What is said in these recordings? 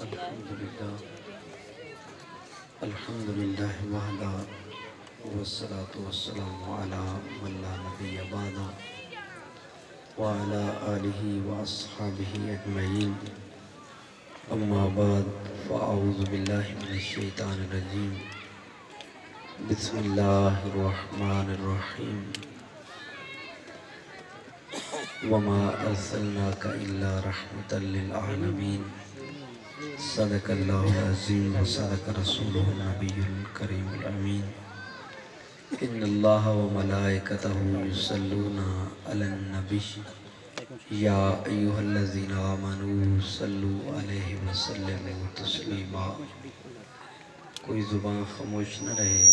الحمد لله وحده والصلاة والسلام على من لا نبي بعده وعلى آله وأصحابه أجمعين أما بعد فأعوذ بالله من الشيطان الرجيم بسم الله الرحمن الرحيم وما أرسلناك إلا رحمة للعالمين صدق اللہ العظیم وصدق رسولہ النبی الکریم الامین ان اللہ وملائکتہ یصلون علی النبی یا ایہا الذین آمنوا صلوا علیہ وسلموا تسلیما۔ کوئی زبان خاموش نہ رہے،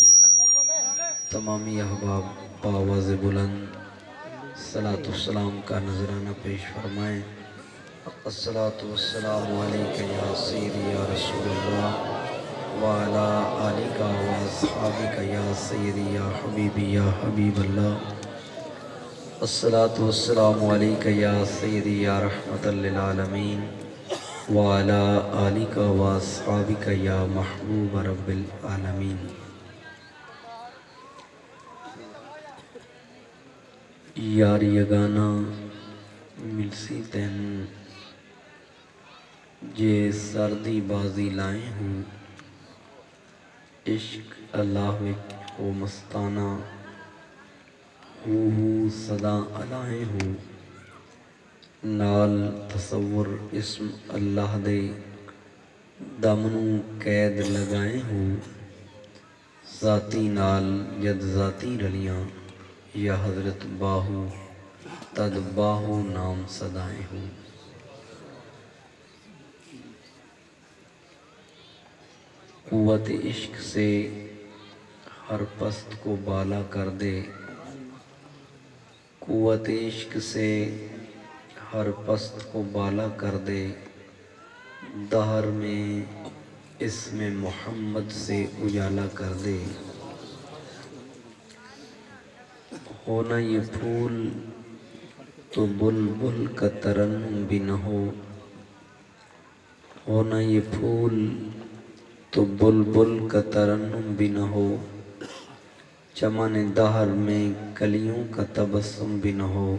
تمامی احباب بآواز بلند صلاۃ والسلام کا نذرانہ پیش فرمائیں۔ الصلاۃ والسلام علیکہ یا سیدی یا رسول اللہ وعلی آلکہ واصحابکہ یا سیدی یا حبیبی یا حبیب اللہ۔ الصلاۃ والسلام علیکہ یا سیدی یا رحمت للعالمین وعلی آلکہ واصحابکہ یا محبوب رب العالمین۔ یار یگانہ ملسی تین جے سردی بازی لائے ہوں، عشق اللہ وچ ہو مستانہ ہو صدا علائے ہوں، نال تصور اسم اللہ دے دمنو قید لگائے ہوں، ذاتی نال جد ذاتی رلیاں یا حضرت باہو تد باہو نام صدائے ہوں۔ قوت عشق سے ہر پست کو بالا کر دے، قوت عشق سے ہر پست کو بالا کر دے، دہر میں اسم محمد سے اجالا کر دے۔ ہونا یہ پھول تو بلبل کا ترنم بھی نہ ہو، ہونا یہ پھول تو بلبل کا ترنم بھی نہ ہو، چمن دہر میں کلیوں کا تبسم بھی نہ ہو،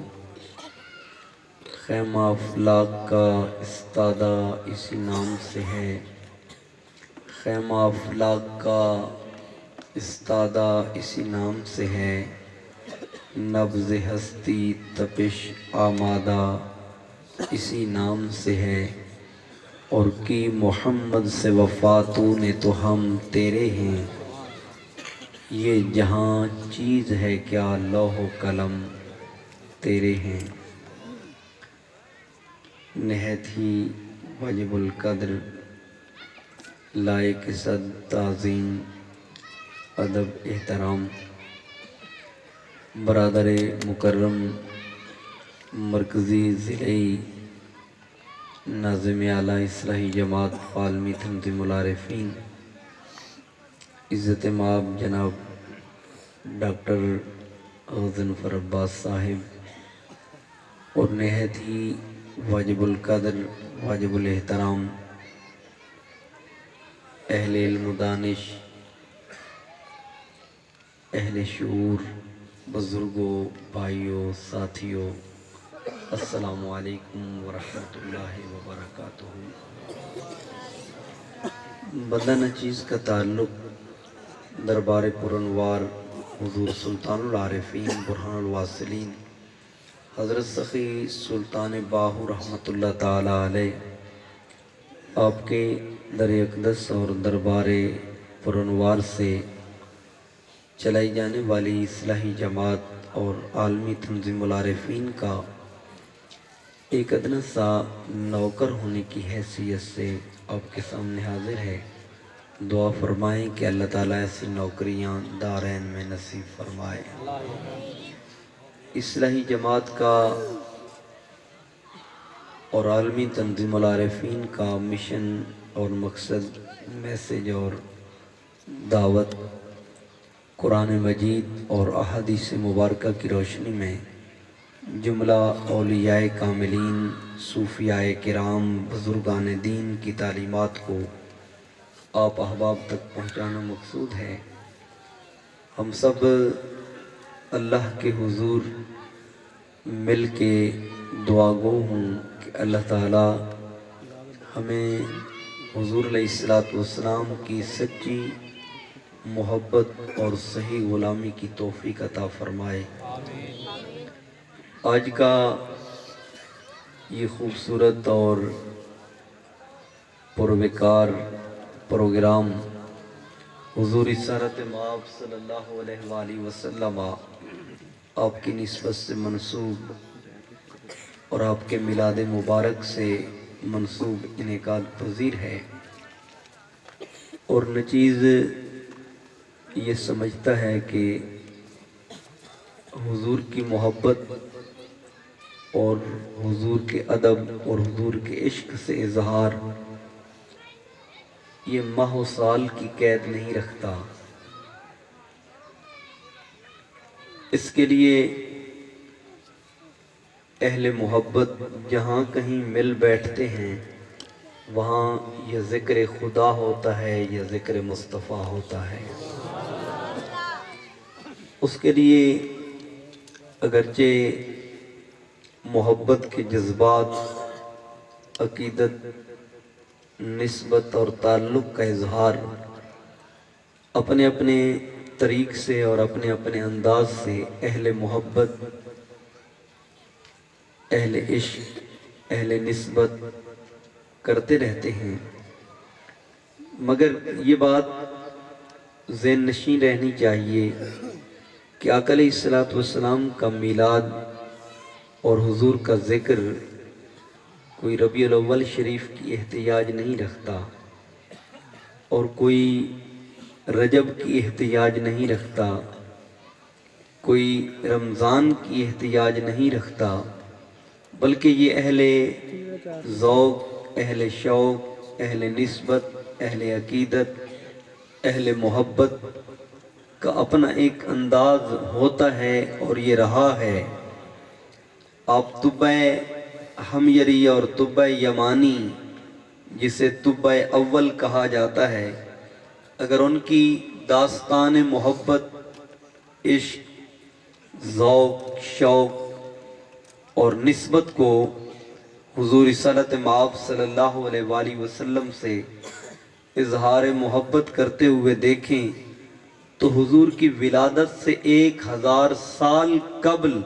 خیمہ افلاک کا استادہ اسی نام سے ہے، خیمہ افلاک کا استادہ اسی نام سے ہے، نبض ہستی تپش آمادہ اسی نام سے ہے، اور کی محمد سے وفا تو نے تو ہم تیرے ہیں، یہ جہاں چیز ہے کیا لوح و قلم تیرے ہیں۔ نہایت ہی واجب القدر، لائق صد تعظیم، ادب احترام برادر مکرم مرکزی ضلعی ناظم اعلیٰ اصلاحی جماعت عالمی تنظیم العارفین عزت مآب جناب ڈاکٹر غضنفر عباس صاحب، اور نہایت ہی واجب القدر واجب الاحترام اہل علم و دانش، اہل شعور، بزرگوں، بھائیوں، ساتھیوں، السلام علیکم ورحمۃ اللہ وبرکاتہ۔ بندہ نچیز کا تعلق دربار پرانوار حضور سلطان العارفین برہان الواصلین حضرت سخی سلطان باہو رحمۃ اللہ تعالی علیہ آپ کے در اقدس اور دربار پرانوار سے چلائی جانے والی اصلاحی جماعت اور عالمی تنظیم العارفین کا ایک ادنا سا نوکر ہونے کی حیثیت سے آپ کے سامنے حاضر ہے۔ دعا فرمائیں کہ اللہ تعالیٰ ایسی نوکریاں دارین میں نصیب فرمائے۔ اصلاحی جماعت کا اور عالمی تنظیم العارفین کا مشن اور مقصد، میسج اور دعوت قرآن مجید اور احادیث مبارکہ کی روشنی میں جملہ اولیاء کاملین، صوفیاء کرام، بزرگان دین کی تعلیمات کو آپ احباب تک پہنچانا مقصود ہے۔ ہم سب اللہ کے حضور مل کے دعا گو ہوں کہ اللہ تعالی ہمیں حضور علیہ السلام کی سچی محبت اور صحیح غلامی کی توفیق عطا فرمائے۔ آج کا یہ خوبصورت اور پروکار پروگرام حضور رسالت مآب صلی اللہ علیہ وآلہ وسلم آپ کی نسبت سے منسوب اور آپ کے میلاد مبارک سے منسوب انعقاد پذیر ہے، اور نچیز یہ سمجھتا ہے کہ حضور کی محبت اور حضور کے ادب اور حضور کے عشق سے اظہار یہ ماہ و سال کی قید نہیں رکھتا۔ اس کے لیے اہل محبت جہاں کہیں مل بیٹھتے ہیں وہاں یا ذکر خدا ہوتا ہے یا ذکر مصطفیٰ ہوتا ہے۔ اس کے لیے اگرچہ محبت کے جذبات، عقیدت، نسبت اور تعلق کا اظہار اپنے اپنے طریق سے اور اپنے اپنے انداز سے اہل محبت، اہل عشق، اہل نسبت کرتے رہتے ہیں، مگر یہ بات ذہن نشین رہنی چاہیے کہ آقا علیہ السلام کا میلاد اور حضور کا ذکر کوئی ربیع الاول شریف کی احتیاج نہیں رکھتا اور کوئی رجب کی احتیاج نہیں رکھتا، کوئی رمضان کی احتیاج نہیں رکھتا، بلکہ یہ اہل ذوق، اہل شوق، اہل نسبت، اہل عقیدت، اہل محبت کا اپنا ایک انداز ہوتا ہے اور یہ رہا ہے۔ آپ طبع حمیری اور طبع یمانی، جسے طبع اول کہا جاتا ہے، اگر ان کی داستان محبت، عشق، ذوق، شوق اور نسبت کو حضور رسالت مآب صلی اللہ علیہ وآلہ وسلم سے اظہار محبت کرتے ہوئے دیکھیں تو حضور کی ولادت سے 1000 سال قبل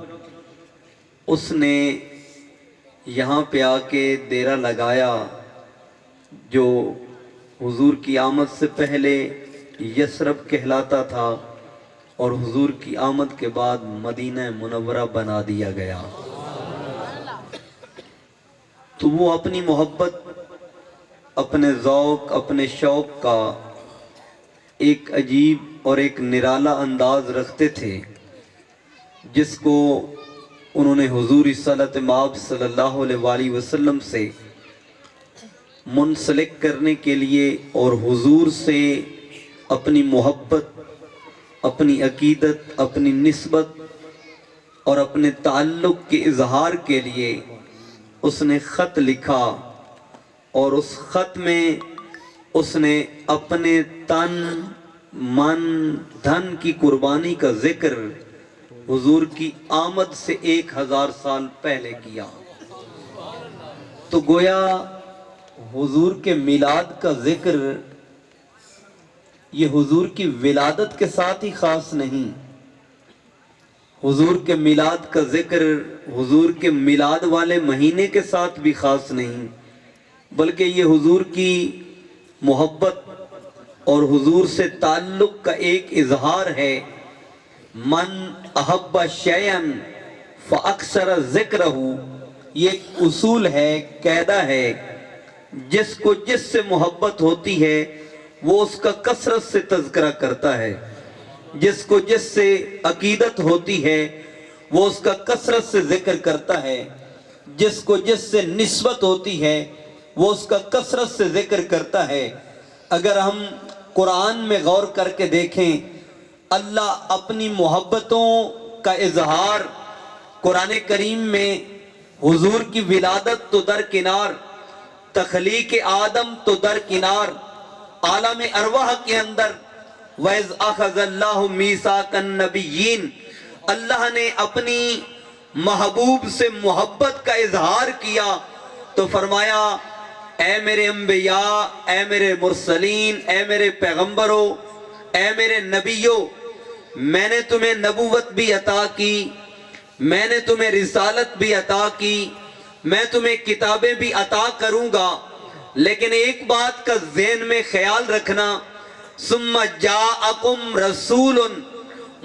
اس نے یہاں پہ آ کے ڈیرا لگایا، جو حضور کی آمد سے پہلے یثرب کہلاتا تھا اور حضور کی آمد کے بعد مدینہ منورہ بنا دیا گیا۔ تو وہ اپنی محبت، اپنے ذوق، اپنے شوق کا ایک عجیب اور ایک نرالا انداز رکھتے تھے، جس کو انہوں نے حضور رسالت مآب صلی اللہ علیہ وآلہ وسلم سے منسلک کرنے کے لیے اور حضور سے اپنی محبت، اپنی عقیدت، اپنی نسبت اور اپنے تعلق کے اظہار کے لیے اس نے خط لکھا، اور اس خط میں اس نے اپنے تن، من، دھن کی قربانی کا ذکر حضور کی آمد سے 1000 سال پہلے کیا۔ تو گویا حضور کے میلاد کا ذکر یہ حضور کی ولادت کے ساتھ ہی خاص نہیں، حضور کے میلاد کا ذکر حضور کے میلاد والے مہینے کے ساتھ بھی خاص نہیں، بلکہ یہ حضور کی محبت اور حضور سے تعلق کا ایک اظہار ہے۔ من احب شیئا فاکثر ذکرہ، یہ ایک اصول ہے، قاعدہ ہے، جس کو جس سے محبت ہوتی ہے وہ اس کا کثرت سے تذکرہ کرتا ہے، جس کو جس سے عقیدت ہوتی ہے وہ اس کا کثرت سے ذکر کرتا ہے، جس کو جس سے نسبت ہوتی ہے وہ اس کا کثرت سے ذکر کرتا ہے۔ اگر ہم قرآن میں غور کر کے دیکھیں، اللہ اپنی محبتوں کا اظہار قرآن کریم میں حضور کی ولادت تو درکنار، تخلیق آدم تو درکنار، عالم ارواح کے اندر وَإِذْ أَخَذَ اللَّهُ مِيثَاقَ النَّبِيِّينَ، اللہ نے اپنی محبوب سے محبت کا اظہار کیا تو فرمایا اے میرے انبیاء، اے میرے مرسلین، اے میرے پیغمبروں، اے میرے نبیوں، میں نے تمہیں نبوت بھی عطا کی، میں نے تمہیں رسالت بھی عطا کی، میں تمہیں کتابیں بھی عطا کروں گا، لیکن ایک بات کا ذہن میں خیال رکھنا، ثم جاءکم رسول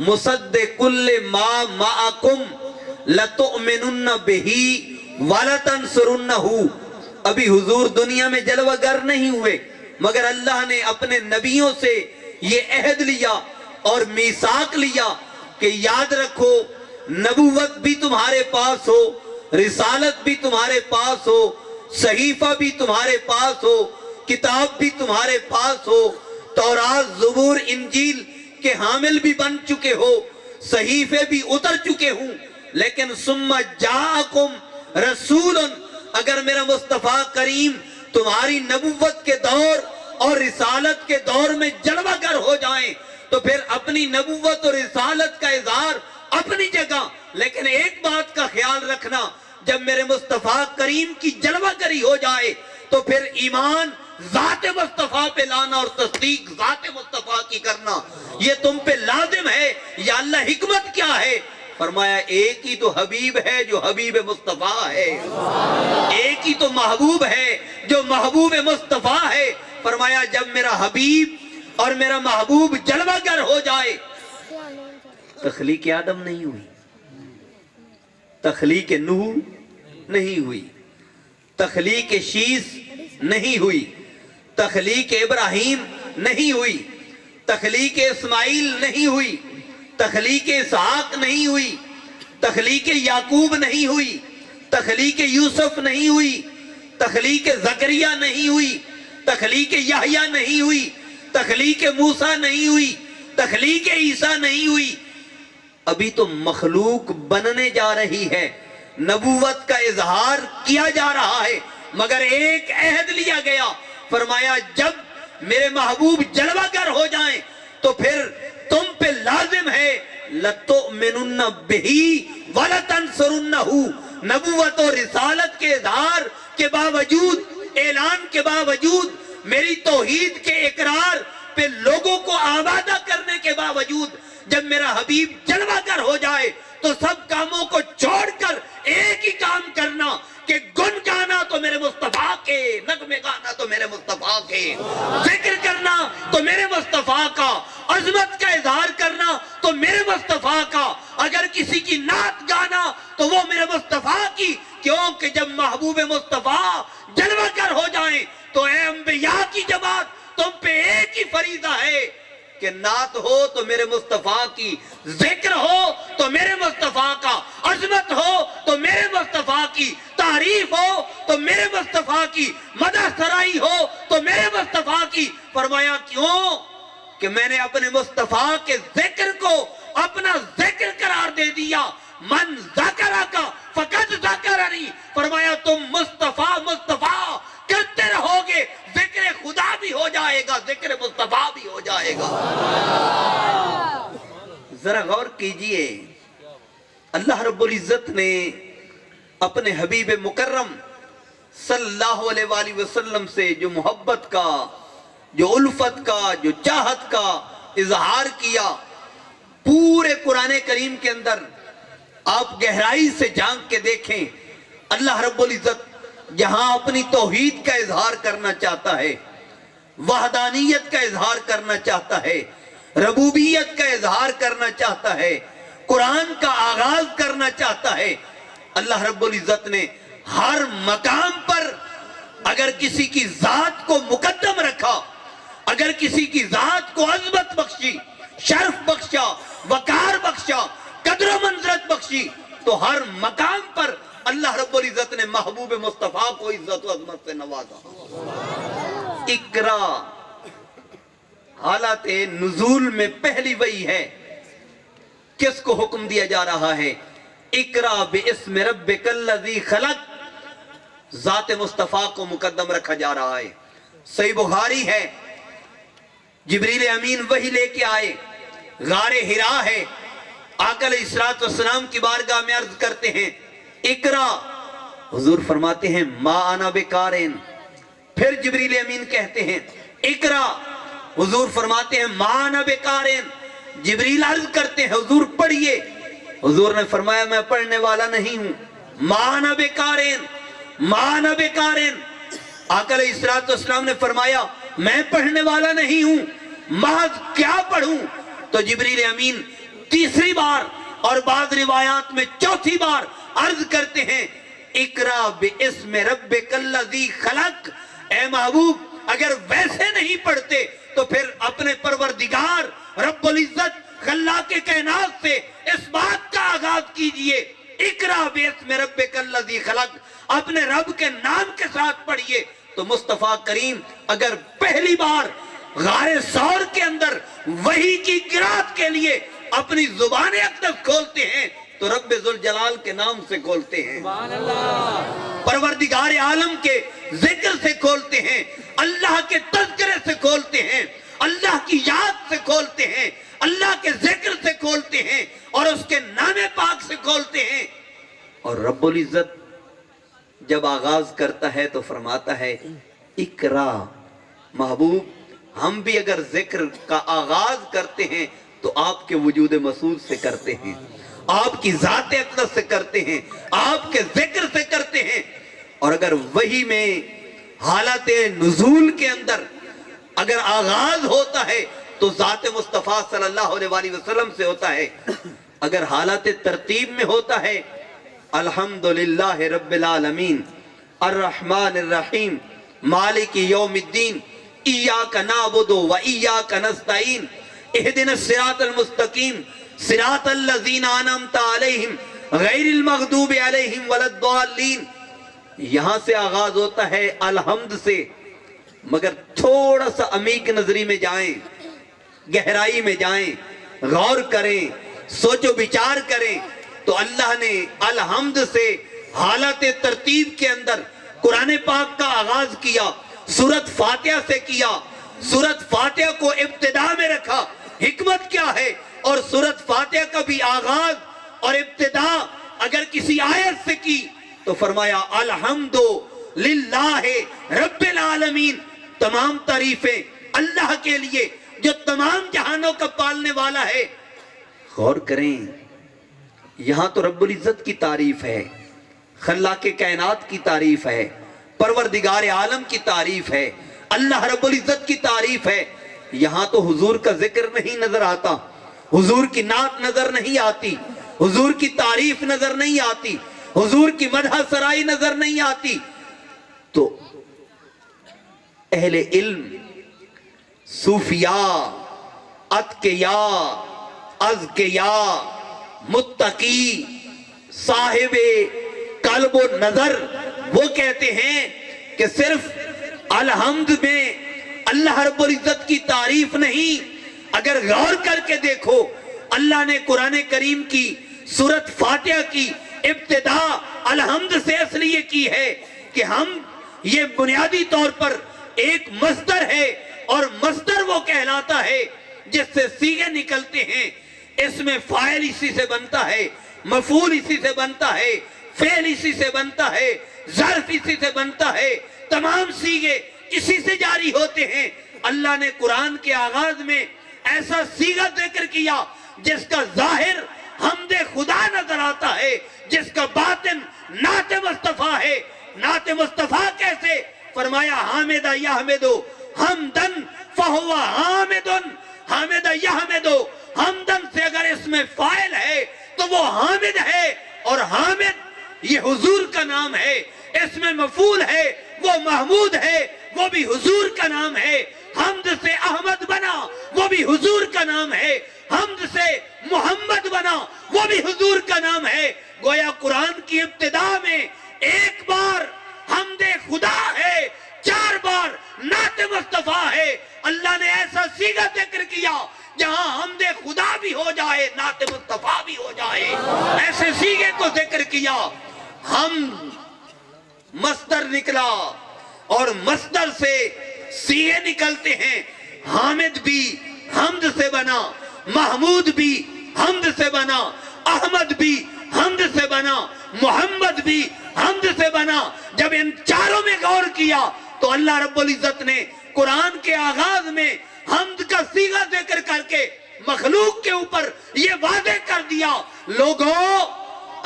مصدق لما معکم لتؤمنن بہ ولتنصرنہ۔ ابھی حضور دنیا میں جلوہ گر نہیں ہوئے، مگر اللہ نے اپنے نبیوں سے یہ عہد لیا اور میثاق لیا کہ یاد رکھو نبوت بھی تمہارے پاس ہو، رسالت بھی تمہارے پاس ہو، صحیفہ بھی تمہارے پاس ہو، کتاب بھی تمہارے پاس ہو، تورات زبور انجیل کے حامل بھی بن چکے ہو، صحیفے بھی اتر چکے ہوں، لیکن ثم جاءکم رسول، اگر میرا مصطفیٰ کریم تمہاری نبوت کے دور اور رسالت کے دور میں جلوہ گر ہو جائیں تو پھر اپنی نبوت اور رسالت کا اظہار اپنی جگہ، لیکن ایک بات کا خیال رکھنا، جب میرے مصطفیٰ کریم کی جلوہ گری ہو جائے تو پھر ایمان ذات مصطفیٰ پہ لانا اور تصدیق ذات مصطفیٰ کی کرنا یہ تم پہ لازم ہے۔ یا اللہ حکمت کیا ہے؟ فرمایا ایک ہی تو حبیب ہے جو حبیب مصطفیٰ ہے، ایک ہی تو محبوب ہے جو محبوب مصطفیٰ ہے۔ فرمایا جب میرا حبیب اور میرا محبوب جلوہ گر ہو جائے، تخلیق آدم نہیں ہوئی، تخلیق نوح نہیں ہوئی، تخلیق شیس نہیں ہوئی، تخلیق ابراہیم نہیں ہوئی، تخلیق اسماعیل نہیں ہوئی، تخلیق اسحاق نہیں ہوئی، تخلیق یعقوب نہیں ہوئی، تخلیق یوسف نہیں ہوئی، تخلیق زکریہ نہیں ہوئی، تخلیق یحییٰ نہیں ہوئی، تخلیق موسیٰ نہیں ہوئی، تخلیق عیسیٰ نہیں ہوئی۔ ابھی تو مخلوق بننے جا رہی ہے، نبوت کا اظہار کیا جا رہا ہے، مگر ایک عہد لیا گیا، فرمایا جب میرے محبوب جلوہ گر ہو جائیں تو پھر تم پہ لازم ہے لَتُؤْمِنُنَّ بِهِ وَلَتَنْصُرُنَّهُ، نبوت اور رسالت کے اظہار کے باوجود، اعلان کے باوجود، میری توحید کے اقرار پہ لوگوں کو آبادہ کرنے کے باوجود، جب میرا حبیب جلوہ گر ہو جائے تو سب کاموں کو چھوڑ کر ایک ہی کام کرنا کہ گن گانا تو میرے مصطفیٰ کے، نغمے گانا تو میرے مصطفیٰ کے، ذکر کرنا تو میرے مصطفیٰ کا، عظمت کا اظہار کرنا تو میرے مصطفیٰ کا، اگر کسی کی نعت گانا تو وہ میرے مصطفیٰ کی، کیونکہ جب محبوب مصطفیٰ جلوہ گر ہو جائیں تو اے انبیاء کی جماعت تم پہ ایک ہی فریضہ ہے کہ نعت ہو تو میرے مصطفیٰ کی، ذکر ہو تو میرے مصطفیٰ کا، عظمت ہو تو میرے مصطفیٰ کی، تعریف ہو تو میرے مصطفیٰ کی، مدح سرائی ہو تو میرے مصطفیٰ کی۔ فرمایا کیوں؟ کہ میں نے اپنے مصطفیٰ کے ذکر کو اپنا ذکر قرار دے دیا، من ذکرکا فقد ذکرنی، فرمایا تم مصطفیٰ مصطفیٰ کرتے رہو گے، ذکر خدا بھی ہو جائے گا، ذکر مصطفیٰ بھی ہو جائے گا۔ ذرا غور کیجئے، اللہ رب العزت نے اپنے حبیب مکرم صلی اللہ علیہ وآلہ وسلم سے جو محبت کا، جو الفت کا، جو چاہت کا اظہار کیا، پورے قرآن کریم کے اندر آپ گہرائی سے جھانک کے دیکھیں، اللہ رب العزت جہاں اپنی توحید کا اظہار کرنا چاہتا ہے، وحدانیت کا اظہار کرنا چاہتا ہے، ربوبیت کا اظہار کرنا چاہتا ہے، قرآن کا آغاز کرنا چاہتا ہے، اللہ رب العزت نے ہر مقام پر اگر کسی کی ذات کو مقدم رکھا، اگر کسی کی ذات کو عظمت بخشی، شرف بخشا، وقار بخشا، قدر و منزلت بخشی، تو ہر مقام پر اللہ رب العزت نے محبوب مصطفیٰ کو عزت و عظمت سے نوازا۔ اقرا حالات نزول میں پہلی وحی ہے، کس کو حکم دیا جا رہا ہے؟ اقرا باسم ربک الذی خلق، ذات مصطفیٰ کو مقدم رکھا جا رہا ہے۔ صحیح بخاری ہے، جبریل امین وحی لے کے آئے، غار حرا ہے، آقا علیہ السلام کی بارگاہ میں عرض کرتے ہیں اقرا، حضور فرماتے ہیں ما انا بقارئ، پھر جبریل امین کہتے ہیں اقرا، حضور فرماتے ہیں ما انا بقارئ، جبریل عرض کرتے ہیں حضور پڑھیے، حضور نے فرمایا میں پڑھنے والا نہیں ہوں، ما انا بقارئ، ما انا بقارئ، آقا علیہ السلام نے فرمایا میں پڑھنے والا نہیں ہوں، محض کیا پڑھوں؟ تو جبریل امین تیسری بار اور بعض روایات میں چوتھی بار عرض کرتے ہیں اقرا باسم ربک الذی خلق، اے محبوب اگر ویسے نہیں پڑھتے تو پھر اپنے پروردگار رب العزت خلاق کائنات سے اس بات کا آغاز کیجئے اقرا باسم ربک الذی خلق، اپنے رب کے نام کے ساتھ پڑھیے۔ تو مصطفیٰ کریم اگر پہلی بار غار ثور کے اندر وحی کی قرات کے لیے اپنی زبان اقدس کھولتے ہیں تو رب ذوالجلال کے نام سے کھولتے ہیں، پروردگار عالم کے ذکر سے کھولتے ہیں، اللہ کے تذکرے سے کھولتے ہیں، اللہ کی یاد سے کھولتے ہیں، اللہ کے ذکر سے کھولتے ہیں اور اس کے نام پاک سے کھولتے ہیں۔ اور رب العزت جب آغاز کرتا ہے تو فرماتا ہے اقرا، محبوب ہم بھی اگر ذکر کا آغاز کرتے ہیں تو آپ کے وجود مسعود سے کرتے ہیں، آپ کی ذات اقدس سے کرتے ہیں، آپ کے ذکر سے کرتے ہیں۔ اور اگر وحی میں حالت نزول کے اندر اگر آغاز ہوتا ہے تو ذات مصطفیٰ صلی اللہ علیہ وآلہ وسلم سے ہوتا ہے، اگر حالت ترتیب میں ہوتا ہے الحمدللہ رب العالمین الرحمن الرحیم مالک یوم الدین ایاک نعبد و ایاک نستعین اہدنا الصراط المستقیم صراط الذین انعمت علیہم غیر المغضوب علیہم ولا الضالین، یہاں سے آغاز ہوتا ہے الحمد سے، مگر تھوڑا سا عمیق نظری میں جائیں، گہرائی میں جائیں، غور کریں، سوچ و بچار کریں تو اللہ نے الحمد سے حالت ترتیب کے اندر قرآن پاک کا آغاز کیا، سورت فاتحہ سے کیا، سورت فاتحہ کو ابتدا میں رکھا، حکمت کیا ہے؟ اور سورت فاتحہ کا بھی آغاز اور ابتدا اگر کسی آیت سے کی تو فرمایا الحمدللہ رب العالمین، تمام تعریفیں اللہ کے لیے جو تمام جہانوں کا پالنے والا ہے۔ غور کریں، یہاں تو رب العزت کی تعریف ہے، خلاق کائنات کی تعریف ہے، پروردگار عالم کی تعریف ہے، اللہ رب العزت کی تعریف ہے، یہاں تو حضور کا ذکر نہیں نظر آتا، حضور کی نعت نظر نہیں آتی، حضور کی تعریف نظر نہیں آتی، حضور کی مدح سرائی نظر نہیں آتی۔ تو اہل علم، صوفیاء، اتقیاء، اذکیاء، متقی، صاحب قلب و نظر، وہ کہتے ہیں کہ صرف الحمد میں اللہ رب العزت کی تعریف نہیں، اگر غور کر کے دیکھو اللہ نے قرآن کریم کی سورت فاتحہ کی ابتدا الحمد سے اس لیے کی ہے کہ ہم یہ بنیادی طور پر ایک مصدر ہے اور مصدر وہ کہلاتا ہے جس سے صیغے نکلتے ہیں، اس میں فاعل اسی سے بنتا ہے، مفعول اسی سے بنتا ہے، فعل اسی سے بنتا ہے، ظرف اسی سے بنتا ہے، تمام صیغے اسی سے جاری ہوتے ہیں۔ اللہ نے قرآن کے آغاز میں ایسا صیغہ ذکر کیا جس کا ظاہر حمد خدا نظر آتا ہے، جس کا باطن نعت مصطفیٰ ہے۔ نعت مصطفیٰ کیسے؟ فرمایا حامد یحمدو حمدن فہو حامدن، حامد یحمدو، حمدن سے اگر اس میں فاعل ہے تو وہ حامد ہے، اور حامد یہ حضور کا نام ہے، اس میں مفعول ہے وہ محمود ہے، وہ بھی حضور کا نام ہے۔ حمد سے احمد بنا وہ بھی حضور کا نام ہے، حمد سے محمد بنا وہ بھی حضور کا نام ہے۔ گویا قرآن کی ابتدا میں ایک بار حمد خدا ہے، 4 بار نعت مصطفیٰ ہے۔ اللہ نے ایسا صیغہ ذکر کیا جہاں حمد خدا بھی ہو جائے، نعت مصطفیٰ بھی ہو جائے، ایسے صیغے کو کیا. ہم مصدر نکلا اور مصدر سے سیغے نکلتے ہیں. حامد بھی حمد سے بنا, محمود بھی حمد سے بنا, احمد بھی حمد سے بنا, محمد بھی حمد سے بنا. جب ان چاروں میں غور کیا تو اللہ رب العزت نے قرآن کے آغاز میں حمد کا صیغہ ذکر کر کے مخلوق کے اوپر یہ واضح کر دیا, لوگوں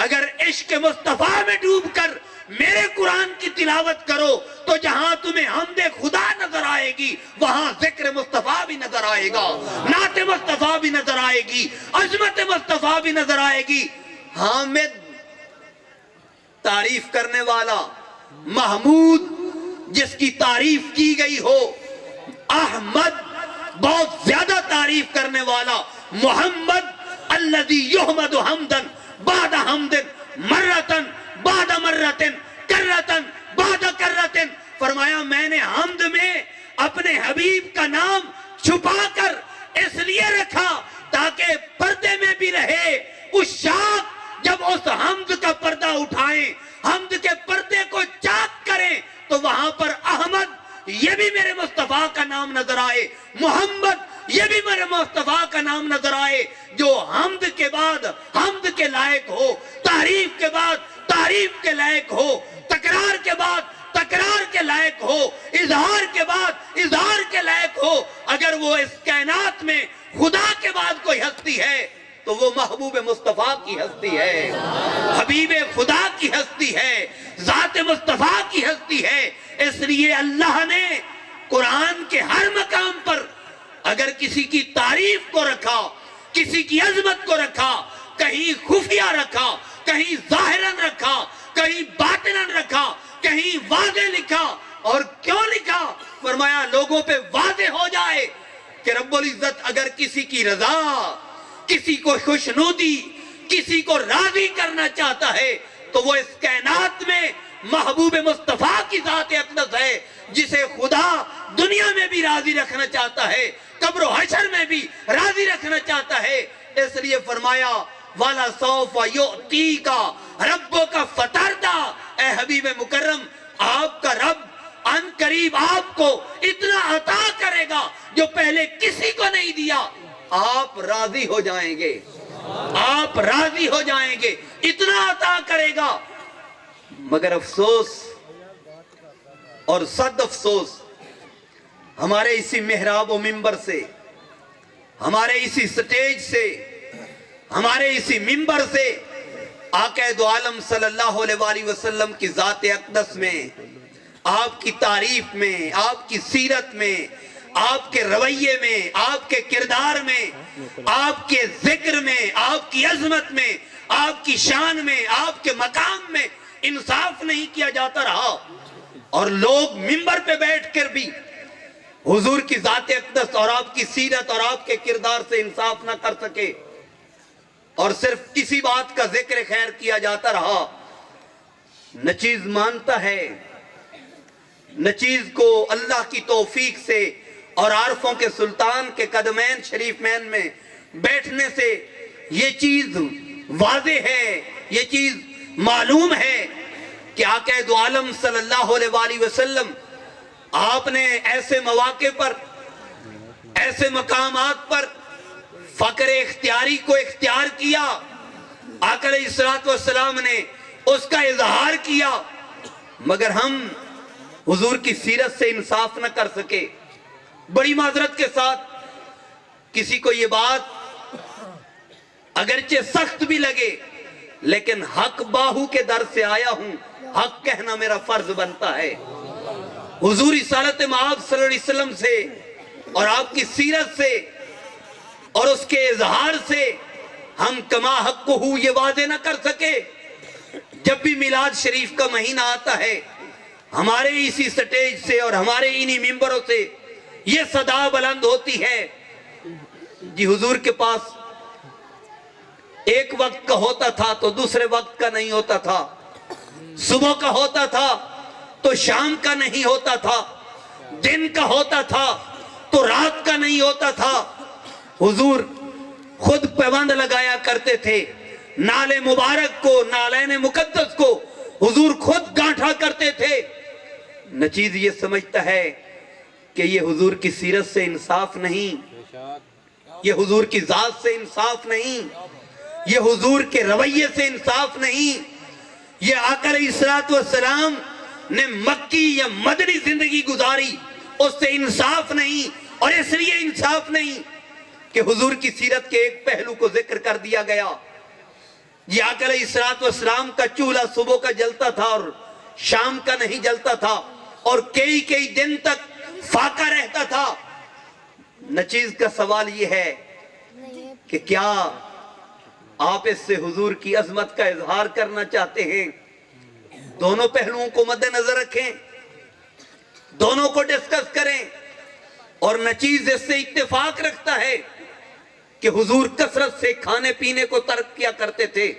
اگر عشق مصطفیٰ میں ڈوب کر میرے قرآن کی تلاوت کرو تو جہاں تمہیں حمد خدا نظر آئے گی وہاں ذکر مصطفیٰ بھی نظر آئے گا, نعت مصطفیٰ بھی نظر آئے گی, عظمت مصطفیٰ بھی نظر آئے گی. حامد تعریف کرنے والا, محمود جس کی تعریف کی گئی ہو, احمد بہت زیادہ تعریف کرنے والا, محمد الذی یحمد حمدن بعد حمدن مرتن بعد مرتن کرتن بعد کرتن. فرمایا میں نے حمد میں اپنے حبیب کا نام چھپا کر اس لیے رکھا تاکہ پردے میں بھی رہے. اس شاخ جب اس حمد کا پردہ اٹھائیں, حمد کے پردے کو چاک کریں تو وہاں پر احمد یہ بھی میرے مصطفیٰ کا نام نظر آئے, محمد یہ بھی میرے مصطفیٰ کا نام نظر آئے. جو حمد کے بعد حمد کے لائق ہو, تعریف کے بعد تعریف کے لائق ہو, تکرار کے بعد تکرار کے لائق ہو, اظہار کے بعد اظہار کے لائق ہو, اگر وہ اس کائنات میں خدا کے بعد کوئی ہستی ہے تو وہ محبوب مصطفیٰ کی ہستی ہے, حبیب خدا کی ہستی ہے, ذات مصطفیٰ کی ہستی ہے. اس لیے اللہ نے قرآن کے ہر مقام پر اگر کسی کی تعریف کو رکھا, کسی کی عظمت کو رکھا, کہیں خفیہ رکھا, کہیں ظاہراً رکھا, کہیں باطناً رکھا, کہیں واضح لکھا. اور کیوں لکھا؟ فرمایا لوگوں پہ واضح ہو جائے کہ رب العزت اگر کسی کی رضا, کسی کو خوشنودی, کسی کو راضی کرنا چاہتا ہے تو وہ اس کائنات میں محبوب مصطفیٰ کی ذات اقدس ہے جسے خدا دنیا میں بھی راضی رکھنا چاہتا ہے, قبر و حشر میں بھی راضی رکھنا چاہتا ہے. اس لیے فرمایا وَلَسَوْفَ يُؤْتِيكَ رَبُّكَ فَتَرْضَىٰ. اے حبیب مکرم, آپ کا رب ان قریب آپ کو اتنا عطا کرے گا جو پہلے کسی کو نہیں دیا, آپ راضی ہو جائیں گے, آپ راضی ہو جائیں گے, اتنا عطا کرے گا. مگر افسوس اور صد افسوس, ہمارے اسی محراب و منبر سے, ہمارے اسی سٹیج سے, ہمارے اسی منبر سے آقا دو عالم صلی اللہ علیہ وآلہ وسلم کی ذات اقدس میں, آپ کی تعریف میں, آپ کی سیرت میں, آپ کے رویے میں, آپ کے کردار میں, آپ کے ذکر میں, آپ کی عظمت میں, آپ کی شان میں, آپ کے مقام میں انصاف نہیں کیا جاتا رہا. اور لوگ منبر پہ بیٹھ کر بھی حضور کی ذات اقدس اور آپ کی سیرت اور آپ کے کردار سے انصاف نہ کر سکے اور صرف اسی بات کا ذکر خیر کیا جاتا رہا. نچیز مانتا ہے, نچیز کو اللہ کی توفیق سے اور عارفوں کے سلطان کے قدمین شریفین میں بیٹھنے سے یہ چیز واضح ہے, یہ چیز معلوم ہے کہ آقا دو عالم صلی اللہ علیہ وآلہ وسلم آپ نے ایسے مواقع پر, ایسے مقامات پر فقر اختیاری کو اختیار کیا, آقا علیہ السلام نے اس کا اظہار کیا, مگر ہم حضور کی سیرت سے انصاف نہ کر سکے. بڑی معذرت کے ساتھ کسی کو یہ بات اگرچہ سخت بھی لگے لیکن حق باہو کے در سے آیا ہوں, حق کہنا میرا فرض بنتا ہے. حضور رسالت مآب صلی اللہ علیہ وسلم سے اور آپ کی سیرت سے اور اس کے اظہار سے ہم کما حق کو یہ واضح نہ کر سکے. جب بھی میلاد شریف کا مہینہ آتا ہے ہمارے اسی سٹیج سے اور ہمارے انہی ممبروں سے یہ صدا بلند ہوتی ہے, جی حضور کے پاس ایک وقت کا ہوتا تھا تو دوسرے وقت کا نہیں ہوتا تھا, صبح کا ہوتا تھا تو شام کا نہیں ہوتا تھا, دن کا ہوتا تھا تو رات کا نہیں ہوتا تھا. حضور خود پیوند لگایا کرتے تھے نالے مبارک کو، نالین مقدس کو حضور خود گانٹھا کرتے تھے۔ نچیز یہ سمجھتا ہے کہ یہ حضور کی سیرت سے انصاف نہیں، یہ حضور کی ذات سے انصاف نہیں، یہ حضور کے رویے سے انصاف نہیں، یہ آقا علیہ السلام نے مکی یا مدنی زندگی گزاری، اس سے انصاف نہیں۔ اور اس لیے انصاف نہیں کہ حضور کی سیرت کے ایک پہلو کو ذکر کر دیا گیا۔ یہ آقا علیہ السلام کا چولہا صبح کا جلتا تھا اور شام کا نہیں جلتا تھا، اور کئی دن تک فاقہ رہتا تھا۔ نچیز کا سوال یہ ہے کہ کیا آپ اس سے حضور کی عظمت کا اظہار کرنا چاہتے ہیں؟ دونوں پہلوؤں کو مد نظر رکھیں، دونوں کو ڈسکس کریں۔ اور نچیز اس سے اتفاق رکھتا ہے کہ حضور کثرت سے کھانے پینے کو ترک کیا کرتے تھے۔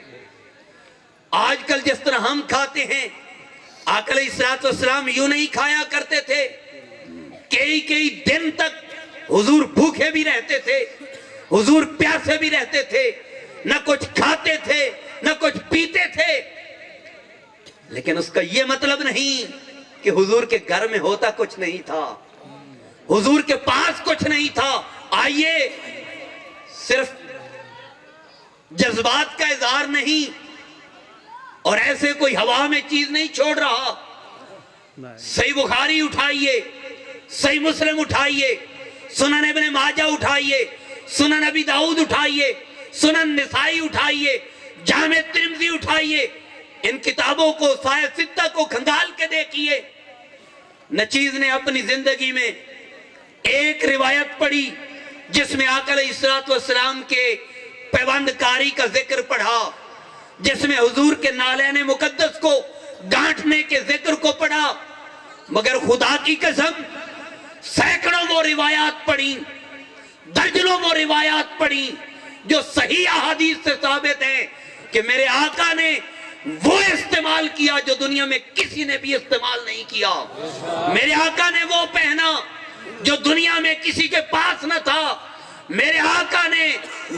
آج کل جس طرح ہم کھاتے ہیں، آقا علیہ السلام یوں نہیں کھایا کرتے تھے۔ کئی دن تک حضور بھوکے بھی رہتے تھے، حضور پیاسے بھی رہتے تھے، نہ کچھ کھاتے تھے نہ کچھ پیتے تھے۔ لیکن اس کا یہ مطلب نہیں کہ حضور کے گھر میں ہوتا کچھ نہیں تھا، حضور کے پاس کچھ نہیں تھا۔ آئیے، صرف جذبات کا اظہار نہیں اور ایسے کوئی ہوا میں چیز نہیں چھوڑ رہا۔ صحیح بخاری اٹھائیے، صحیح مسلم اٹھائیے، سنن ابن ماجہ اٹھائیے، سنن ابی داؤد اٹھائیے، سنن نسائی اٹھائیے، جامع ترمذی اٹھائیے، ان کتابوں کو سایہ ستہ کو کھنگال کے دیکھیے۔ نچیز نے اپنی زندگی میں ایک روایت پڑھی جس میں آقا علیہ السلام کے پیوند کاری کا ذکر پڑھا، جس میں حضور کے نالین مقدس کو گانٹھنے کے ذکر کو پڑھا، مگر خدا کی قسم سینکڑوں وہ روایات پڑھی، درجنوں وہ روایات پڑھی جو صحیح احادیث سے ثابت ہیں کہ میرے آقا نے وہ استعمال کیا جو دنیا میں کسی نے بھی استعمال نہیں کیا۔ میرے آقا نے وہ پہنا جو دنیا میں کسی کے پاس نہ تھا۔ میرے آقا نے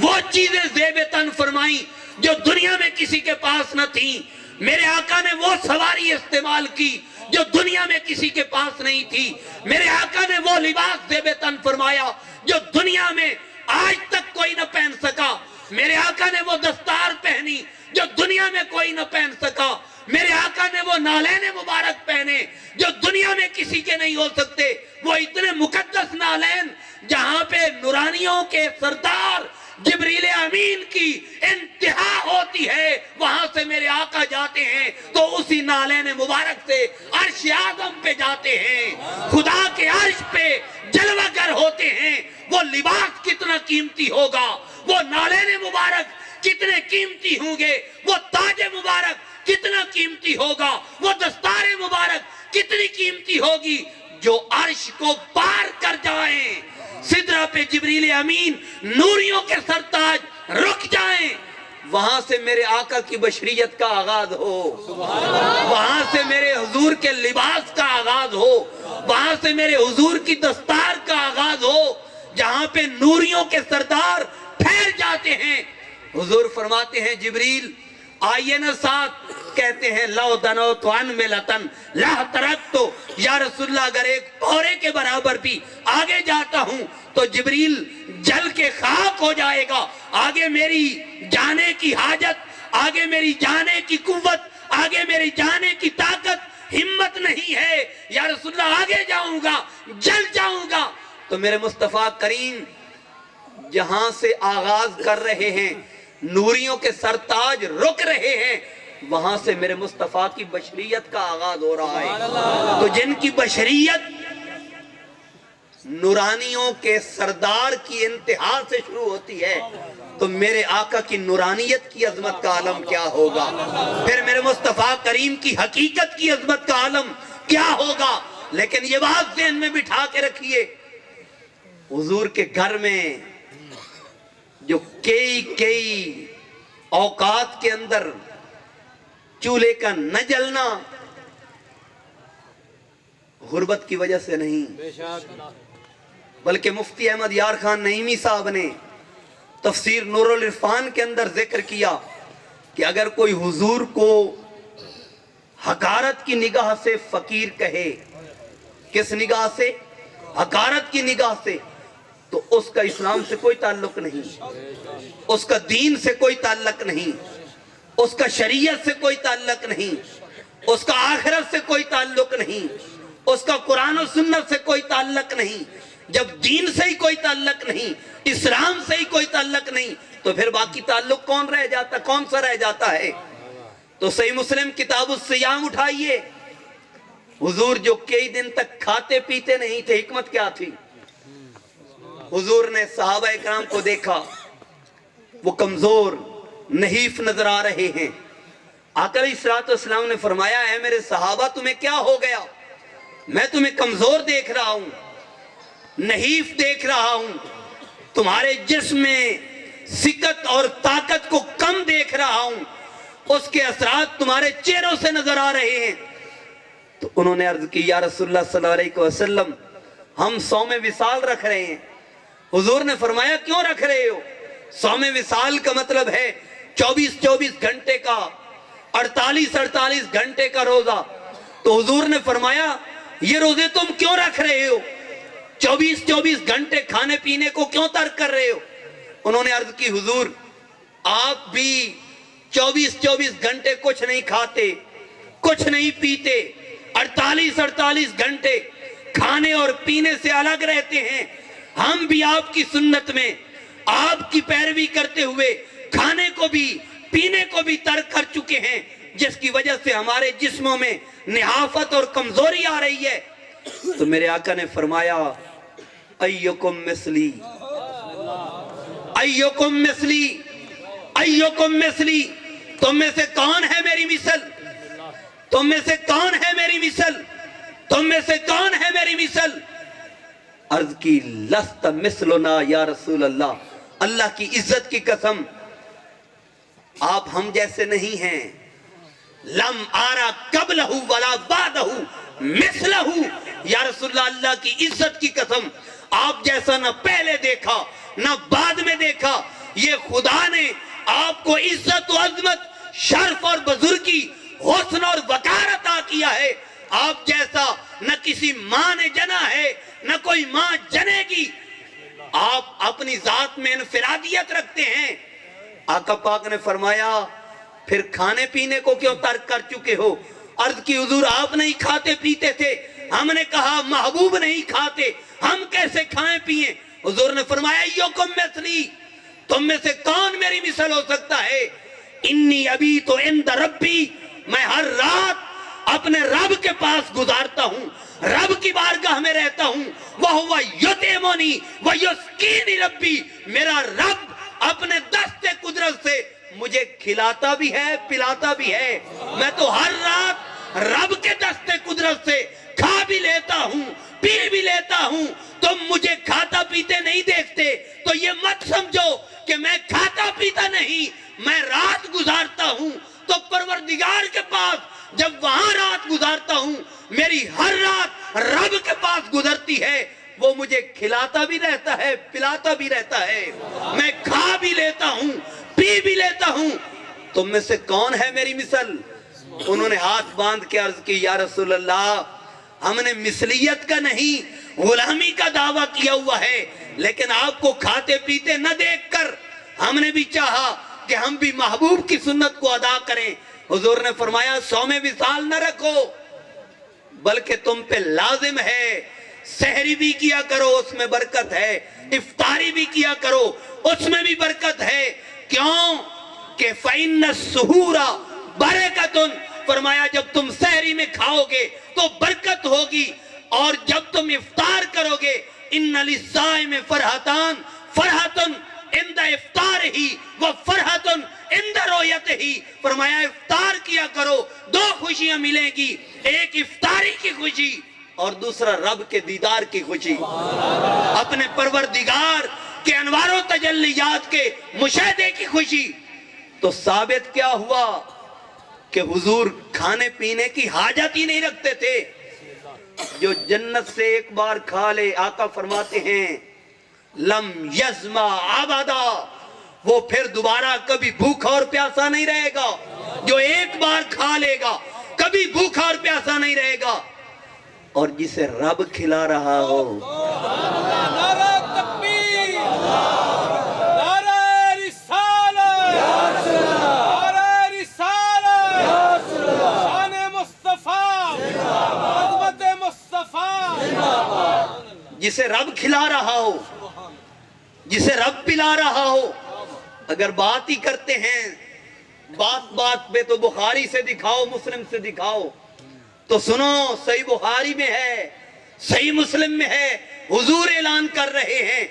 وہ چیزیں زیب تن فرمائی جو دنیا میں کسی کے پاس نہ تھیں۔ میرے آقا نے وہ سواری استعمال کی جو دنیا میں کسی کے پاس نہیں تھی۔ میرے آقا نے وہ لباس زیب تن فرمایا جو دنیا میں آج تک کوئی نہ پہن سکا۔ میرے آقا نے وہ دستار پہنی جو دنیا میں کوئی نہ پہن سکا۔ میرے آقا نے وہ نالین مبارک پہنے جو دنیا میں کسی کے نہیں ہو سکتے۔ وہ اتنے مقدس نالین جہاں پہ نورانیوں کے سردار جبریل امین کی انتہا ہوتی ہے، وہاں سے میرے آقا جاتے ہیں تو اسی نالین مبارک سے عرش اعظم پہ جاتے ہیں، خدا کے عرش پہ جلوہ گر ہوتے ہیں۔ وہ لباس کتنا قیمتی ہوگا، وہ نالین مبارک کتنے قیمتی ہوں گے، وہ تاج مبارک کتنا قیمتی ہوگا، وہ دستار مبارک کتنی قیمتی ہوگی جو عرش کو پار کر جائیں، سدرہ پہ جبریل امین نوریوں کے سرتاج رک جائیں، وہاں سے میرے آقا کی بشریت کا آغاز ہو، وہاں سے میرے حضور کے لباس کا آغاز ہو، وہاں سے میرے حضور کی دستار کا آغاز ہو، جہاں پہ نوریوں کے سردار ٹھہر جاتے ہیں۔ حضور فرماتے ہیں جبریل آئیے نا ساتھ، کہتے ہیں لو دنو تو ان ملتن لا ترک تو، یا رسول اللہ اگر ایک پورے کے برابر بھی آگے جاتا ہوں تو جبریل جل کے خاک ہو جائے گا۔ آگے میری جانے کی حاجت، آگے میری جانے کی قوت، آگے میری جانے کی طاقت ہمت نہیں ہے، یا رسول اللہ آگے جاؤں گا جل جاؤں گا۔ تو میرے مصطفیٰ کریم جہاں سے آغاز کر رہے ہیں، نوریوں کے سرتاج رک رہے ہیں، وہاں سے میرے مصطفیٰ کی بشریت کا آغاز ہو رہا ہے۔ تو جن کی بشریت نورانیوں کے سردار کی انتہا سے شروع ہوتی ہے تو میرے آقا کی نورانیت کی عظمت کا عالم کیا ہوگا، پھر میرے مصطفیٰ کریم کی حقیقت کی عظمت کا عالم کیا ہوگا۔ لیکن یہ بات ذہن میں بٹھا کے رکھیے، حضور کے گھر میں جو کئی اوقات کے اندر چولہے کا نہ جلنا غربت کی وجہ سے نہیں، بلکہ مفتی احمد یار خان نعیمی صاحب نے تفسیر نور العرفان کے اندر ذکر کیا کہ اگر کوئی حضور کو حقارت کی نگاہ سے فقیر کہے، کس نگاہ سے؟ حقارت کی نگاہ سے، تو اس کا اسلام سے کوئی تعلق نہیں، اس کا دین سے کوئی تعلق نہیں، اس کا شریعت سے کوئی تعلق نہیں، اس کا آخرت سے کوئی تعلق نہیں، اس کا قرآن و سنت سے کوئی تعلق نہیں۔ جب دین سے ہی کوئی تعلق نہیں، اسلام سے ہی کوئی تعلق نہیں، تو پھر باقی تعلق کون سا رہ جاتا ہے؟ تو صحیح مسلم کتاب الصیام اٹھائیے، حضور جو کئی دن تک کھاتے پیتے نہیں تھے، حکمت کیا تھی؟ حضور نے صحابہ اکرام کو دیکھا، وہ کمزور نحیف نظر آ رہے ہیں۔ آقا علیہ الصلوۃ والسلام نے فرمایا، اے میرے صحابہ تمہیں کیا ہو گیا؟ میں تمہیں کمزور دیکھ رہا ہوں، نحیف دیکھ رہا ہوں، تمہارے جسم میں سکت اور طاقت کو کم دیکھ رہا ہوں، اس کے اثرات تمہارے چہروں سے نظر آ رہے ہیں۔ تو انہوں نے عرض کی، یا رسول اللہ صلی اللہ علیہ وسلم ہم صوم وصال رکھ رہے ہیں۔ حضور نے فرمایا کیوں رکھ رہے ہو؟ صوم وصال کا مطلب ہے 24 گھنٹے کا، 48 گھنٹے کا روزہ۔ تو حضور نے فرمایا یہ روزے تم کیوں رکھ رہے ہو؟ 24 گھنٹے کھانے پینے کو کیوں ترک کر رہے ہو؟ انہوں نے عرض کی، حضور آپ بھی 24 گھنٹے کچھ نہیں کھاتے، کچھ نہیں پیتے، 48 گھنٹے کھانے اور پینے سے الگ رہتے ہیں۔ ہم بھی آپ کی سنت میں آپ کی پیروی کرتے ہوئے کھانے کو بھی پینے کو بھی ترک کر چکے ہیں، جس کی وجہ سے ہمارے جسموں میں نحافت اور کمزوری آ رہی ہے۔ تو میرے آقا نے فرمایا، ایکم مثلی، ایکم مثلی، ایکم مثلی، تم میں سے کون ہے میری مثل؟ تم میں سے کون ہے میری مثل؟ تم میں سے کون ہے میری مثل؟ عرض کی، لست مثلنا یا رسول اللہ، اللہ کی عزت کی قسم آپ ہم جیسے نہیں ہیں۔ لم آرا قبلہ ولا بعدہ مثلہ، یا رسول اللہ، اللہ کی عزت کی قسم آپ جیسا نہ پہلے دیکھا نہ بعد میں دیکھا۔ یہ خدا نے آپ کو عزت و عظمت، شرف اور بزرگی، حسن اور وقار عطا کیا ہے۔ آپ جیسا نہ کسی ماں نے جنا ہے، نہ کوئی ماں جنے گی۔ آپ اپنی ذات میں انفرادیت رکھتے ہیں۔ آقا پاک نے فرمایا، پھر کھانے پینے کو کیوں ترک کر چکے ہو؟ عرض کی، حضور آپ نہیں کھاتے پیتے تھے، ہم نے کہا محبوب نہیں کھاتے، ہم کیسے کھائیں پیئیں؟ حضور نے فرمایا، یوکم مثلی، تم میں سے کون میری مثل ہو سکتا ہے؟ انی ابی تو عند ربی، میں ہر رات اپنے رب کے پاس گزارتا ہوں، رب کی بارگاہ میں رہتا ہوں۔ وَهُوَ يُطْعِمُنِي وَيُسْقِينِي ربی، میرا رب اپنے دست قدرت سے مجھے کھلاتا بھی ہے، پلاتا بھی ہے۔ میں تو ہر رات رب کے دست قدرت سے کھا بھی لیتا ہوں، پی بھی لیتا ہوں۔ تم مجھے کھاتا پیتے نہیں دیکھتے تو یہ مت سمجھو کہ میں کھاتا پیتا نہیں، میں رات گزارتا ہوں۔ تو پروردگار کے پاس جب وہاں رات گزارتا ہوں، میری ہر رات رب کے پاس گزرتی ہے، وہ مجھے کھلاتا بھی رہتا ہے، پلاتا بھی رہتا ہے، میں کھا بھی لیتا ہوں، پی بھی لیتا ہوں۔ تم میں سے کون ہے میری مثل؟ انہوں نے ہاتھ باندھ کے عرض کی، یا رسول اللہ، ہم نے مثلیت کا نہیں غلامی کا دعویٰ کیا ہوا ہے، لیکن آپ کو کھاتے پیتے نہ دیکھ کر ہم نے بھی چاہا کہ ہم بھی محبوب کی سنت کو ادا کریں۔ حضور نے فرمایا، صوم وصال نہ رکھو، بلکہ تم پہ لازم ہے سحری بھی کیا کرو، اس میں برکت ہے، افطاری بھی کیا کرو، اس میں بھی برکت ہے۔ کیوں کہ فَإِنَّ السُّحُورَ بَرَكَةٌ، فرمایا جب تم سحری میں کھاؤ گے تو برکت ہوگی، اور جب تم افطار کرو گے، إِنَّ لِلصَّائِمِ فَرْحَتَانِ فَرْحَةٌ عند افطارہی وفرحۃ عند رؤیتہی، فرمایا افطار کیا کرو، دو خوشیاں ملیں گی، ایک افطاری کی خوشی اور دوسرا رب کے دیدار کی خوشی، اپنے پروردگار کے انوار و تجلیات کے مشاہدے کی خوشی۔ تو ثابت کیا ہوا کہ حضور کھانے پینے کی حاجت ہی نہیں رکھتے تھے۔ جو جنت سے ایک بار کھا لے، آقا فرماتے ہیں، لم یزما ابدا، وہ پھر دوبارہ کبھی بھوکا اور پیاسا نہیں رہے گا. جو ایک بار کھا لے گا کبھی بھوکا اور پیاسا نہیں رہے گا. اور جسے رب کھلا رہا ہو, نعرہ تکبیر، نعرہ رسالت، نعرہ رسالت، شان مصطفیٰ، عظمت مصطفیٰ. جسے رب کھلا رہا ہو, جسے رب پلا رہا ہو, اگر بات ہی کرتے ہیں بات بات پہ تو بخاری سے دکھاؤ, مسلم سے دکھاؤ. تو سنو, صحیح بخاری میں ہے, صحیح مسلم میں ہے, حضور اعلان کر رہے ہیں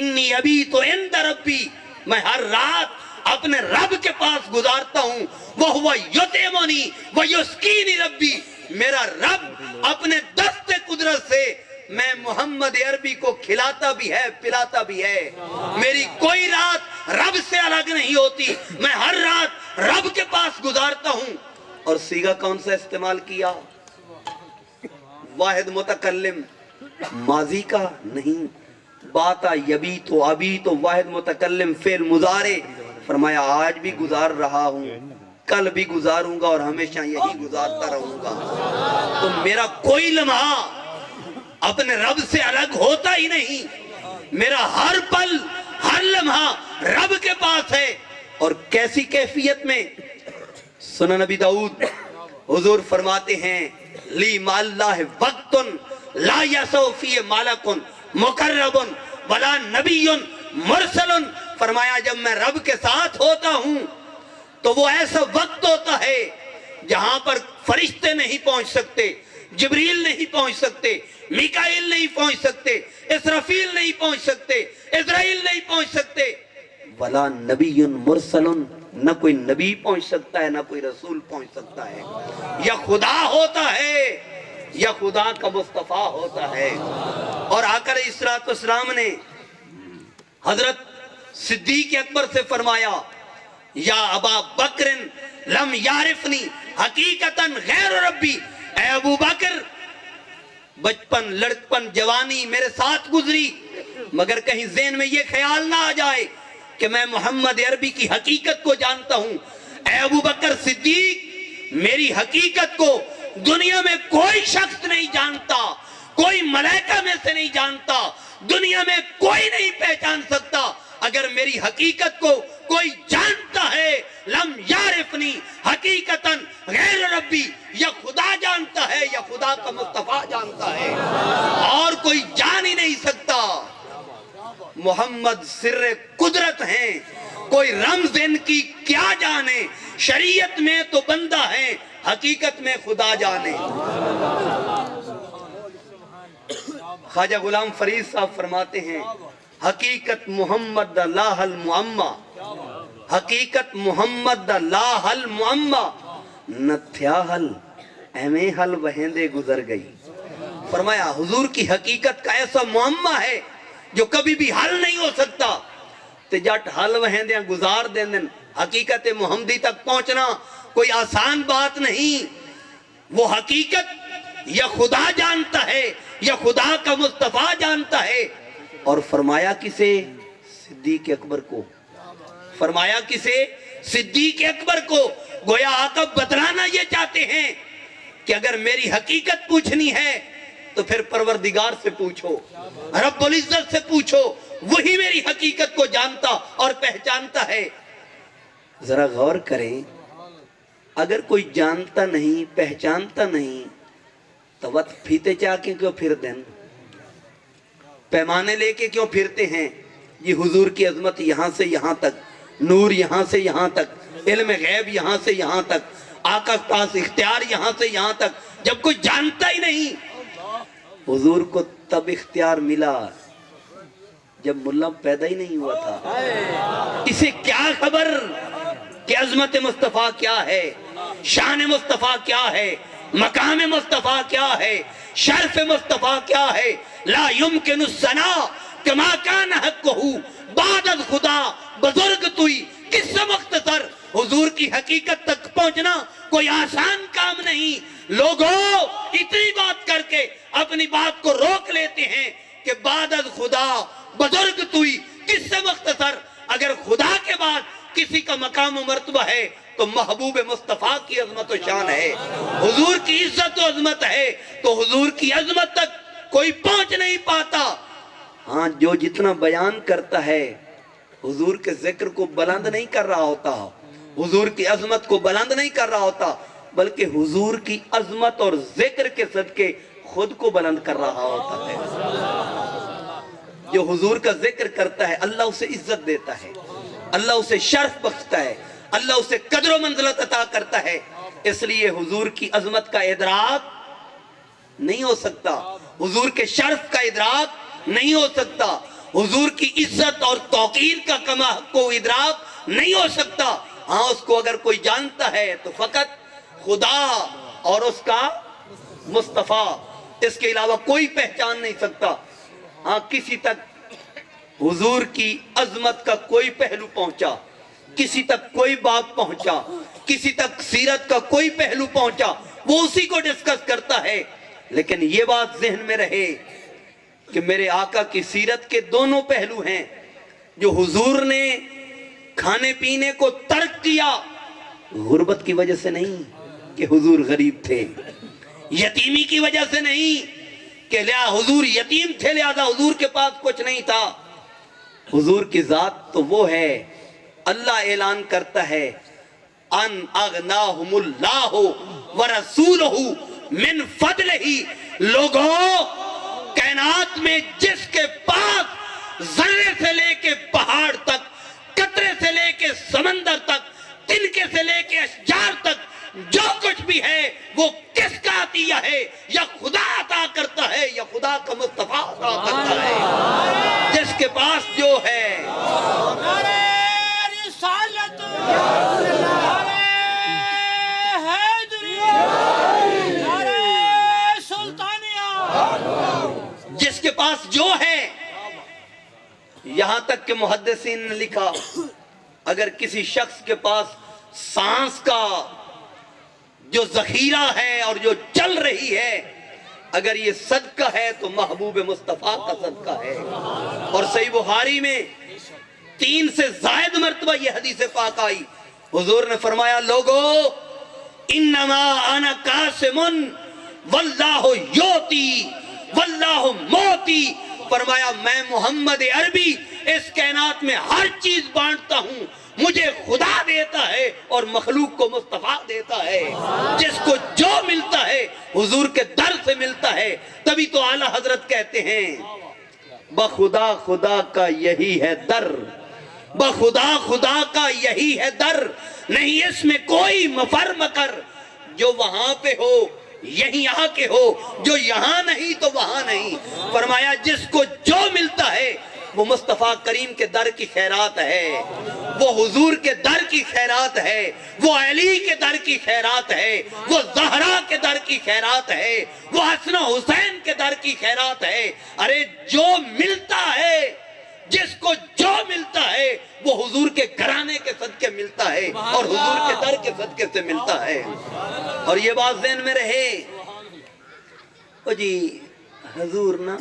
انی ابی تو عند ربی, میں ہر رات اپنے رب کے پاس گزارتا ہوں. وَهُوَ يُطْعِمُنِي وَيُسْقِينِي ربی, میرا رب اپنے دست قدرت سے میں محمد عربی کو کھلاتا بھی ہے پلاتا بھی ہے. میری کوئی رات رب سے الگ نہیں ہوتی, میں ہر رات رب کے پاس گزارتا ہوں. اور صیغہ کون سا استعمال کیا؟ واحد متکلم, ماضی کا نہیں. باتا یبی تو ابھی تو واحد متکلم فعل مضارع. فرمایا آج بھی گزار رہا ہوں, کل بھی گزاروں گا اور ہمیشہ یہی گزارتا رہوں گا. تو میرا کوئی لمحہ اپنے رب سے الگ ہوتا ہی نہیں. میرا ہر پل ہر لمحہ رب کے پاس ہے. اور کیسی کیفیت میں؟ سنن نبی داؤد حضور فرماتے ہیں لی مع اللہ وقت لا یسع فیہ ملک مقرب ولا نبی مرسل. فرمایا جب میں رب کے ساتھ ہوتا ہوں تو وہ ایسا وقت ہوتا ہے جہاں پر فرشتے نہیں پہنچ سکتے, جبریل نہیں پہنچ سکتے, میکائیل نہیں پہنچ سکتے, اسرافیل نہیں پہنچ سکتے, اسرائیل نہیں پہنچ سکتے. ولا نبی مرسل, نہ کوئی نبی پہنچ سکتا ہے نہ کوئی رسول پہنچ سکتا ہے. یا خدا ہوتا ہے یا خدا کا مصطفیٰ ہوتا ہے. اور آقا علیہ الصلوۃ والسلام نے حضرت صدیق اکبر سے فرمایا یا ابا بکر لم یعرفنی حقیقتاً غیر ربی, اے ابو بکر بچپن لڑکپن جوانی میرے ساتھ گزری مگر کہیں ذہن میں یہ خیال نہ آ جائے کہ میں محمد عربی کی حقیقت کو جانتا ہوں. اے ابو بکر صدیق, میری حقیقت کو دنیا میں کوئی شخص نہیں جانتا, کوئی ملائکہ میں سے نہیں جانتا, دنیا میں کوئی نہیں پہچان سکتا. اگر میری حقیقت کو کوئی جانتا ہے لم یعرفنی حقیقتاً غیر ربی, یا خدا جانتا ہے یا خدا کا مصطفیٰ جانتا ہے, اور کوئی جان ہی نہیں سکتا. محمد سر قدرت ہیں, کوئی رمز ان کی کیا جانے, شریعت میں تو بندہ ہے حقیقت میں خدا جانے. خواجہ غلام فرید صاحب فرماتے ہیں حقیقت محمد دا لا حل معمہ, حقیقت محمد دا لا حل معمہ, نہ تھیا حل ایویں حل وہندے گزر گئی. فرمایا حضور کی حقیقت کا ایسا معمہ ہے جو کبھی بھی حل نہیں ہو سکتا. تے جٹ حل وہندیاں گزار دیں دن. حقیقت محمدی تک پہنچنا کوئی آسان بات نہیں. وہ حقیقت یا خدا جانتا ہے یا خدا کا مصطفیٰ جانتا ہے. اور فرمایا کسے؟ صدیق اکبر کو. فرمایا کسے؟ صدیق اکبر کو. گویا آقا بتلانا یہ چاہتے ہیں کہ اگر میری حقیقت پوچھنی ہے تو پھر پروردگار سے پوچھو, رب العزت سے پوچھو, وہی میری حقیقت کو جانتا اور پہچانتا ہے. ذرا غور کریں, اگر کوئی جانتا نہیں پہچانتا نہیں تو وقت پھیتے چاہ کے کیوں پھر دیں, پیمانے لے کے کیوں پھرتے ہیں؟ یہ حضور کی عظمت یہاں سے یہاں تک, نور یہاں سے یہاں تک, علم غیب یہاں سے یہاں تک, آقا پاس اختیار یہاں سے یہاں تک. جب کوئی جانتا ہی نہیں, حضور کو تب اختیار ملا جب ملا پیدا ہی نہیں ہوا تھا. اسے کیا خبر کہ عظمت مصطفیٰ کیا ہے, شان مصطفیٰ کیا ہے, مقام مصطفیٰ کیا ہے, شرف مصطفیٰ کیا ہے. لا یمکن الثناء کما کان حقہ بعد از خدا بزرگ توئی. کس سے مختصر حضور کی حقیقت تک پہنچنا کوئی آسان کام نہیں. لوگوں اتنی بات کر کے اپنی بات کو روک لیتے ہیں کہ بعد از خدا بزرگ توئی. کس سے مختصر اگر خدا کے بعد کسی کا مقام و مرتبہ ہے تو محبوب مصطفیٰ کی عظمت و شان ہے، حضور کی عزت و عظمت ہے، تو حضور کی عظمت تک کوئی پہنچ نہیں پاتا۔ ہاں، جو جتنا بیان کرتا ہے حضور کے ذکر کو بلند نہیں کر رہا ہوتا، حضور کی عظمت کو بلند نہیں کر رہا ہوتا، بلکہ حضور کی عظمت اور ذکر کے صدقے خود کو بلند کر رہا ہوتا ہے۔ جو حضور کا ذکر کرتا ہے اللہ اسے عزت دیتا ہے، اللہ اسے شرف بخشتا ہے، اللہ اسے قدر و منزلت عطا کرتا ہے۔ اس لیے حضور کی عظمت کا ادراک نہیں ہو سکتا، حضور کے شرف کا ادراک نہیں ہو سکتا، حضور کی عزت اور توقیر کا کما کو ادراک نہیں ہو سکتا۔ ہاں، اس کو اگر کوئی جانتا ہے تو فقط خدا اور اس کا مصطفیٰ، اس کے علاوہ کوئی پہچان نہیں سکتا۔ ہاں، کسی تک حضور کی عظمت کا کوئی پہلو پہنچا، کسی تک کوئی باب پہنچا، کسی تک سیرت کا کوئی پہلو پہنچا، وہ اسی کو ڈسکس کرتا ہے۔ لیکن یہ بات ذہن میں رہے کہ میرے آقا کی سیرت کے دونوں پہلو ہیں۔ جو حضور نے کھانے پینے کو ترک کیا، غربت کی وجہ سے نہیں کہ حضور غریب تھے، یتیمی کی وجہ سے نہیں کہ حضور یتیم تھے لہذا حضور کے پاس کچھ نہیں تھا۔ حضور کی ذات تو وہ ہے، اللہ اعلان کرتا ہے ان اغناہم اللہ ورسولہ من فضلہ، لوگوں کائنات میں جس کے پاس ذرے سے لے کے پہاڑ تک، قطرے سے لے کے سمندر تک، تنکے سے لے کے اشجار تک جو کچھ بھی ہے وہ کس کا عطیہ ہے؟ یا خدا عطا کرتا ہے یا خدا کا مصطفیٰ عطا کرتا ہے۔ جس کے پاس جو ہے، نعرہ رسالت، نعرہ حیدری، نعرہ سلطانیہ، جس کے پاس جو ہے، یہاں تک کہ محدثین نے لکھا اگر کسی شخص کے پاس سانس کا جو ذخیرہ ہے اور جو چل رہی ہے، اگر یہ صدقہ ہے تو محبوب مصطفیٰ کا صدقہ ہے۔ اور صحیح بخاری میں 3 سے زائد مرتبہ یہ حدیث پاک آئی، حضور نے فرمایا لوگو انما انا قاسم واللہ یوتی واللہ موتی، فرمایا میں محمد عربی اس کائنات میں ہر چیز بانٹتا ہوں، مجھے خدا دیتا ہے اور مخلوق کو مصطفیٰ دیتا ہے۔ جس کو جو ملتا ہے حضور کے در سے ملتا ہے، تبھی تو اعلیٰ حضرت کہتے ہیں بخدا خدا کا یہی ہے در، بخدا خدا کا یہی ہے در، نہیں اس میں کوئی مفر مکر، جو وہاں پہ ہو یہیں آ کے ہو، جو یہاں نہیں تو وہاں نہیں۔ فرمایا جس کو جو ملتا ہے وہ مصطفیٰ کریم کے در کی خیرات ہے، وہ حضور کے در کی خیرات ہے، وہ علی کے در کی خیرات ہے، وہ زہرا کے در کی خیرات ہے، وہ حسن و حسین کے در کی خیرات ہے۔ ارے جو ملتا ہے، جس کو جو ملتا ہے وہ حضور کے گھرانے کے صدقے ملتا ہے اور حضور کے در کے صدقے سے ملتا ہے۔ اور یہ بات ذہن میں رہے، او جی حضور نا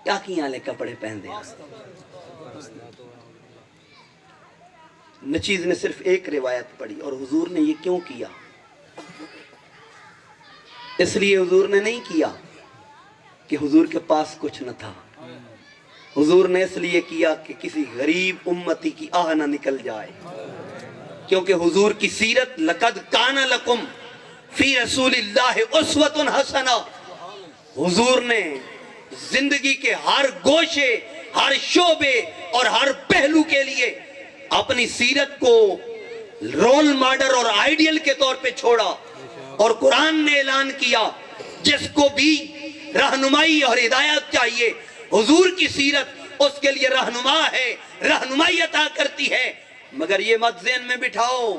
ٹاکی والے کپڑے پہن دے۔ نچیز نے صرف ایک روایت پڑھی، اور حضور نے یہ کیوں کیا؟ اس لیے حضور نے نہیں کیا کہ حضور کے پاس کچھ نہ تھا، حضور نے اس لیے کیا کہ کسی غریب امتی کی آہ نہ نکل جائے، کیونکہ حضور کی سیرت لقد کان لکم فی رسول اللہ اسوۃ حسنہ، حضور نے زندگی کے ہر گوشے، ہر شعبے اور ہر پہلو کے لیے اپنی سیرت کو رول ماڈل اور آئیڈیل کے طور پہ چھوڑا، اور قرآن نے اعلان کیا جس کو بھی رہنمائی اور ہدایت چاہیے، حضور کی سیرت اس کے لیے رہنما ہے، رہنمائی عطا کرتی ہے۔ مگر یہ مت ذہن میں بٹھاؤ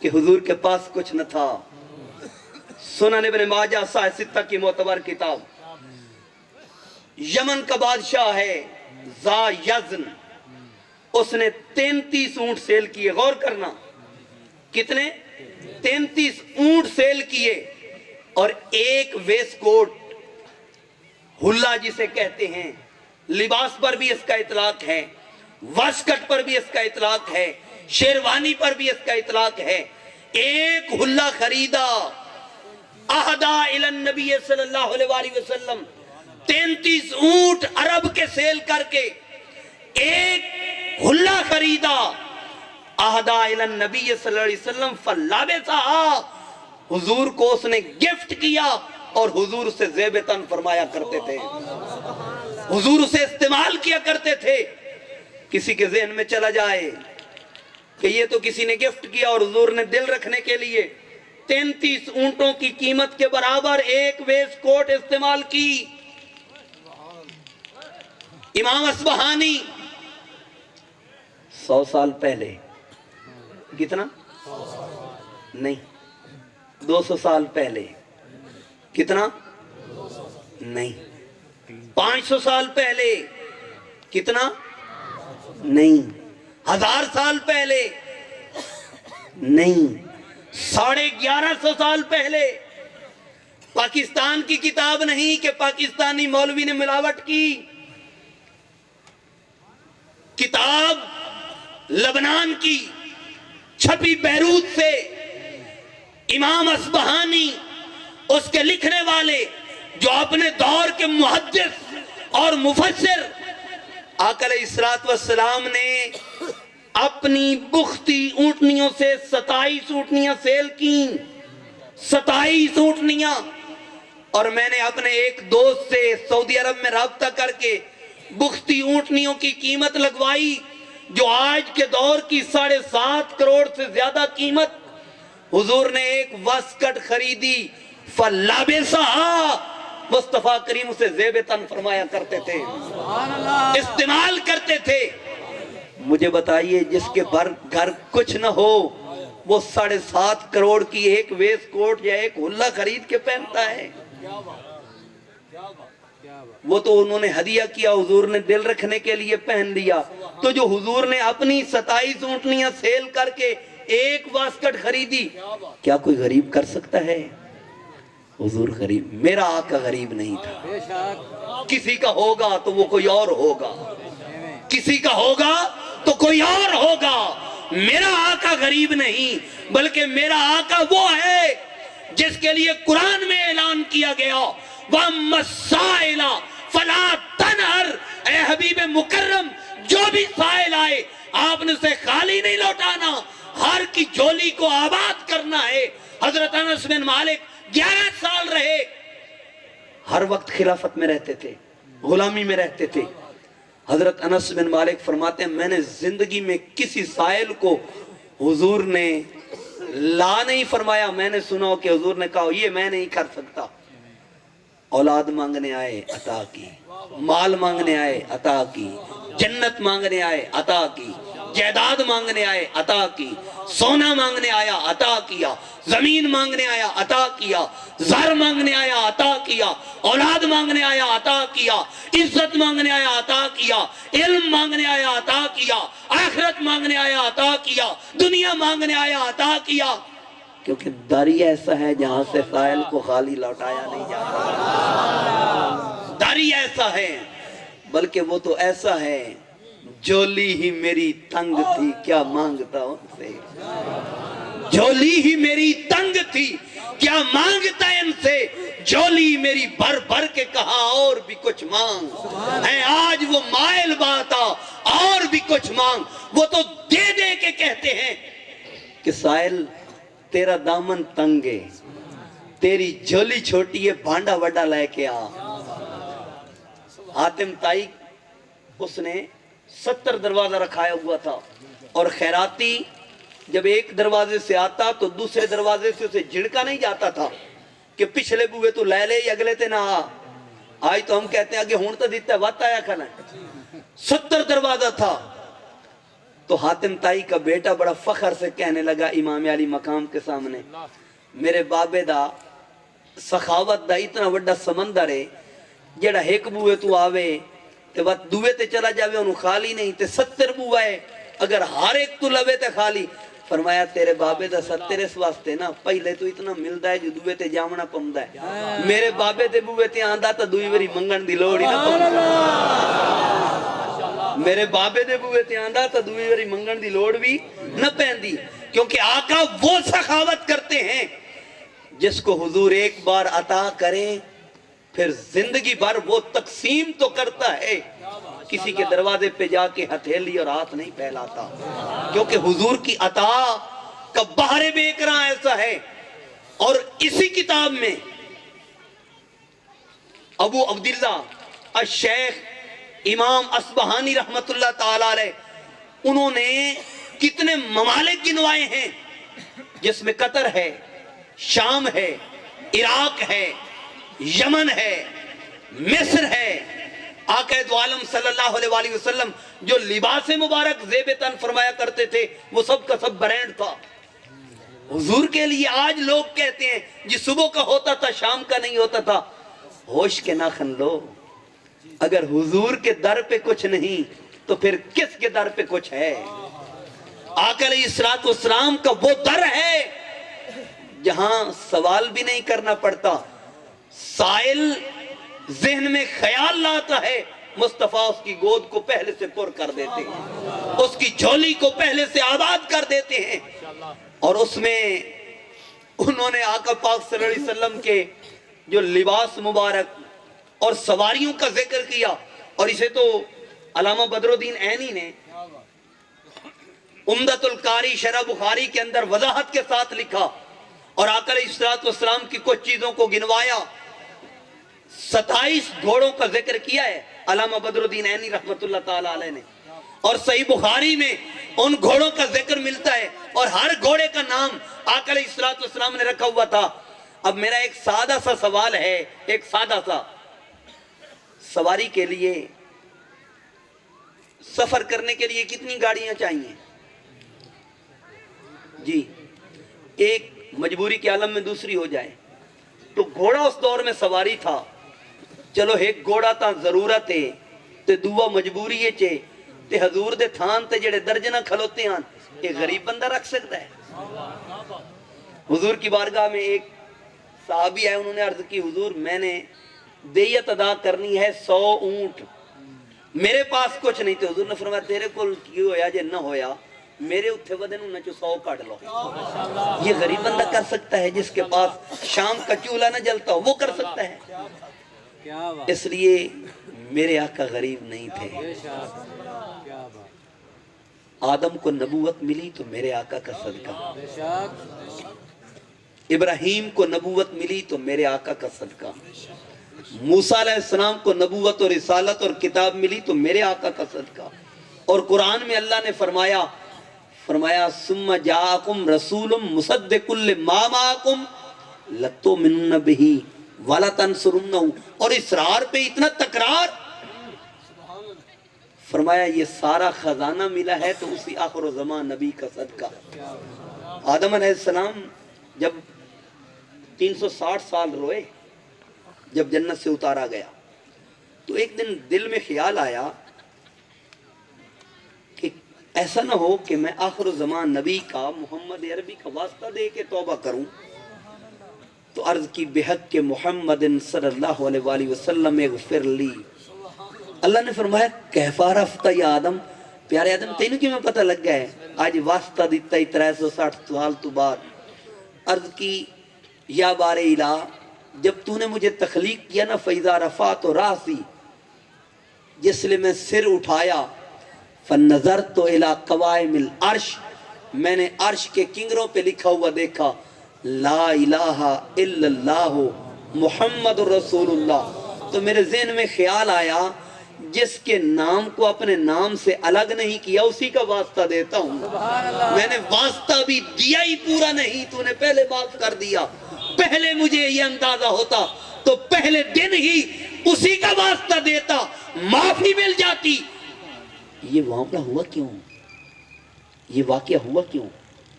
کہ حضور کے پاس کچھ نہ تھا۔ سنن ابن ماجہ صحیح ستہ کی معتبر کتاب، یمن کا بادشاہ ہے ذا یزن، اس نے 33 اونٹ سیل کیے، غور کرنا کتنے؟ 33 اونٹ سیل کیے، اور ایک ویس کوٹ، ہلا جسے کہتے ہیں، لباس پر بھی اس کا اطلاق ہے، واسکٹ پر بھی اس کا اطلاق ہے، شیروانی پر بھی اس کا اطلاق ہے۔ ایک حلہ خریدا اہدا الی النبی صلی اللہ علیہ وآلہ وسلم، 33 اونٹ عرب کے سیل کر کے ایک حلہ خریدا اہدا الی النبی صلی اللہ علیہ وسلم فلابسہا، حضور کو اس نے گفٹ کیا اور حضور اسے زیب تن فرمایا کرتے تھے، حضور اسے استعمال کیا کرتے تھے۔ کسی کے ذہن میں چلا جائے کہ یہ تو کسی نے گفٹ کیا اور حضور نے دل رکھنے کے لیے 33 اونٹوں کی قیمت کے برابر ایک ویسٹ کوٹ استعمال کی۔ امام اصبہانی 100 سال پہلے، کتنا؟ نہیں، 200 سال پہلے، کتنا؟ نہیں، 500 سال پہلے، کتنا؟ نہیں، 1000 سال پہلے، نہیں، 1150 سال پہلے۔ پاکستان کی کتاب نہیں کہ پاکستانی مولوی نے ملاوٹ کی، کتاب لبنان کی، چھپی بیروت سے، امام اصبہانی اس کے لکھنے والے جو اپنے دور کے محدث اور مفسر، آقا علیہ السلام نے اپنی بختی اونٹنیوں سے 27 اونٹنیاں سیل کی، 27 اونٹنیاں۔ اور میں نے اپنے ایک دوست سے سعودی عرب میں رابطہ کر کے بختی اونٹنیوں کی قیمت لگوائی، جو آج کے دور کی 7.5 کروڑ سے زیادہ قیمت۔ حضور نے ایک واسکٹ خریدی، فلابسہا، مصطفیٰ کریم اسے زیب تن فرمایا کرتے تھے، استعمال کرتے تھے۔ مجھے بتائیے جس کے گھر کچھ نہ ہو وہ 7.5 کروڑ کی ایک ویسٹ کوٹ یا ایک حلہ خرید کے پہنتا ہے؟ وہ تو انہوں نے ہدیہ کیا، حضور نے دل رکھنے کے لیے پہن لیا۔ تو جو حضور نے اپنی 27 اونٹنیاں سیل کر کے ایک واسکٹ خریدی، کیا کوئی غریب کر سکتا ہے؟ حضور غریب، میرا آقا غریب نہیں تھا۔ کسی کا ہوگا تو وہ کوئی اور ہوگا، کسی کا ہوگا تو کوئی اور ہوگا۔ میرا آقا غریب نہیں، بلکہ میرا آقا وہ ہے جس کے لیے قرآن میں اعلان کیا گیا، وَأَمَّا السَّائِلَ فَلَا تَنْهَرْ، اے حبیب مکرم جو بھی سائل آئے آپ نے اسے خالی نہیں لوٹانا، ہر کی جھولی کو آباد کرنا ہے۔ حضرت انس بن مالک 11 سال رہے، ہر وقت خلافت میں رہتے تھے، غلامی میں رہتے تھے۔ حضرت انس بن مالک فرماتے ہیں میں نے زندگی میں کسی سائل کو حضور نے لا نہیں فرمایا، میں نے سنا کہ حضور نے کہا یہ میں نہیں کر سکتا۔ اولاد مانگنے آئے عطا کی، مال مانگنے آئے عطا کی، جنت مانگنے آئے عطا کی، جائیداد مانگنے آئے عطا کی، سونا مانگنے آیا عطا کیا، زمین مانگنے آیا عطا کیا، زر مانگنے آیا عطا کیا، اولاد مانگنے آیا عطا کیا، عزت مانگنے آیا عطا کیا، علم مانگنے آیا عطا کیا، آخرت مانگنے آیا عطا کیا، دنیا مانگنے آیا عطا کیا۔ کیونکہ داری ایسا ہے جہاں سے سائل کو خالی لوٹایا نہیں جاتا۔ داری ایسا ہے، بلکہ وہ تو ایسا ہے، جولی ہی میری تنگ تھی کیا مانگتا ان سے، جولی ہی میری تنگ تھی کیا مانگتا ان سے، جولی میری بھر بھر کے کہا اور بھی کچھ مانگ، ہے آج وہ مائل باتا اور بھی کچھ مانگ۔ وہ تو دے دے کے کہتے ہیں کہ سائل تیرا دامن تنگ ہے، تیری جھولی چھوٹی ہے، بھانڈا وڈا لے کے آ۔ حاتم تائی اس نے 70 دروازہ رکھایا ہوا تھا، اور خیراتی جب ایک دروازے سے آتا تو دوسرے دروازے سے اسے جھڑکا نہیں جاتا تھا کہ پچھلے بوئے تو لے لے یا اگلے تے نہ آ۔ آج تو ہم کہتے ہیں کہ ہون تو دیتا ہے وات آیا کھانا ہے۔ 70 دروازہ تھا تو حاتم تائی کا بیٹا بڑا فخر سے کہنے لگا امام علی مقام کے سامنے، میرے بابے دا سخاوت دا اتنا وڈا سمندر ہے جڑا ایک بوئے تو آوے تے وقت دوئے تے چلا جاوے انہوں خالی نہیں تے 70 بوئے ہے، اگر ہر ایک تو لوے تے خالی۔ فرمایا تیرے بابے دا 70 اس واسطے نا، پہلے تو اتنا ملدا ہے جو دوئے تے جامنا پمدا ہے، میرے بابے تے بوئے تے آندہ تا دوئی وری منگن دی لوڑی نہ پمدا۔ میرے بابے دے بوئے تے آندا تا دوئی واری منگن دی لوڑ بھی نہ پہندی، کیونکہ آقا وہ سخاوت کرتے ہیں جس کو حضور ایک بار عطا کریں پھر زندگی بھر وہ تقسیم تو کرتا ہے، کسی کے دروازے پہ جا کے ہتھیلی اور ہاتھ نہیں پھیلاتا، کیونکہ حضور کی عطا کا بحر بے کراں ایسا ہے۔ اور اسی کتاب میں ابو عبداللہ الشیخ امام اصبہانی رحمت اللہ تعالی علیہ انہوں نے کتنے ممالک گنوائے ہیں، جس میں قطر ہے، شام ہے، عراق ہے، یمن ہے، مصر ہے۔ آقا دو عالم صلی اللہ علیہ وآلہ وسلم جو لباس مبارک زیب تن فرمایا کرتے تھے وہ سب کا سب برینڈ تھا حضور کے لیے۔ آج لوگ کہتے ہیں جی صبح کا ہوتا تھا شام کا نہیں ہوتا تھا، ہوش کے ناخن لو، اگر حضور کے در پہ کچھ نہیں تو پھر کس کے در پہ کچھ ہے؟ آقا علیہ السلام کا وہ در ہے جہاں سوال بھی نہیں کرنا پڑتا، سائل ذہن میں خیال لاتا ہے، مصطفیٰ اس کی گود کو پہلے سے پر کر دیتے ہیں، اس کی جھولی کو پہلے سے آباد کر دیتے ہیں۔ اور اس میں انہوں نے آقا پاک صلی اللہ علیہ وسلم کے جو لباس مبارک اور سواریوں کا ذکر کیا، اور اسے تو علامہ بدر الدین عینی نے عمدۃ القاری شرح بخاری کے اندر وضاحت کے ساتھ لکھا، اور آقا علیہ السلام کی کچھ چیزوں کو گنوایا، 27 گھوڑوں کا ذکر کیا ہے علامہ بدر الدین عینی رحمت اللہ تعالی علیہ نے، اور صحیح بخاری میں ان گھوڑوں کا ذکر ملتا ہے، اور ہر گھوڑے کا نام آقا علیہ السلام نے رکھا ہوا تھا۔ اب میرا ایک سادہ سا سوال ہے، ایک سادہ سا، سواری کے لیے سفر کرنے کے لیے کتنی گاڑیاں چاہیے؟ جی ایک مجبوری کے عالم میں دوسری ہو جائے تو گھوڑا اس دور میں سواری تھا، چلو ایک گھوڑا تا ضرورت ہے تے دوہ مجبوری ہے چے تے حضور دے تھان تے جڑے درجنہ کھلوتے ہیں ایک غریب بندہ رکھ سکتا ہے؟ حضور کی بارگاہ میں ایک صحابی آئے، انہوں نے عرض کی حضور میں نے دیت ادا کرنی ہے 100 اونٹ، میرے پاس کچھ نہیں تھے۔ حضور نے فرمایا تیرے کول کی ہویا جے نہ ہویا میرے اتھے ودے نو نچو 100 کاٹ لو۔ یہ غریب بندہ کر سکتا ہے، جس کے پاس شام کا چولہا نہ جلتا ہو وہ کر سکتا ہے۔ اس لیے میرے آقا غریب نہیں تھے، آدم کو نبوت ملی تو میرے آقا کا صدقہ، ابراہیم کو نبوت ملی تو میرے آقا کا صدقہ، موسیٰ علیہ السلام کو نبوت اور رسالت اور کتاب ملی تو میرے آقا کا صدقہ۔ اور قرآن میں اللہ نے فرمایا ثم جاءکم رسول مصدق لما معکم لتؤمنن بہ ولتنصرنہ، اور اسرار پہ اتنا تکرار، فرمایا یہ سارا خزانہ ملا ہے تو اسی آخر و زمان نبی کا صدقہ۔ آدم علیہ السلام جب 360 سال روئے، جب جنت سے اتارا گیا تو ایک دن دل میں خیال آیا کہ ایسا نہ ہو کہ میں آخر الزمان نبی کا محمد عربی کا واسطہ دے کے توبہ کروں، تو عرض کی بحق کے محمد صلی اللہ علیہ وآلہ وسلم اغفر لی۔ اللہ نے فرمایا کیف عرفت یا آدم، پیارے آدم تینوں کی میں پتہ لگ گیا ہے، آج واسطہ دیتا ہی 360 سال تو بعد۔ عرض کی یا بار الہ، جب تو نے مجھے تخلیق کیا نا فَإِذَا رَفَعْتُ رَأْسِي، جس لئے میں سر اٹھایا، فَنَّظَرْتُ إِلَىٰ قَوَائِمِ الْعَرْشِ، میں نے عرش کے کنگروں پہ لکھا ہوا دیکھا لا الہ الا اللہ محمد رسول اللہ، تو میرے ذہن میں خیال آیا جس کے نام کو اپنے نام سے الگ نہیں کیا اسی کا واسطہ دیتا ہوں۔ میں نے واسطہ بھی دیا ہی پورا نہیں، تو نے پہلے معاف کر دیا، پہلے مجھے یہ اندازہ ہوتا تو پہلے دن ہی اسی کا واسطہ دیتا، معافی مل جاتی۔ یہ معاملہ ہوا کیوں؟ یہ واقعہ ہوا کیوں؟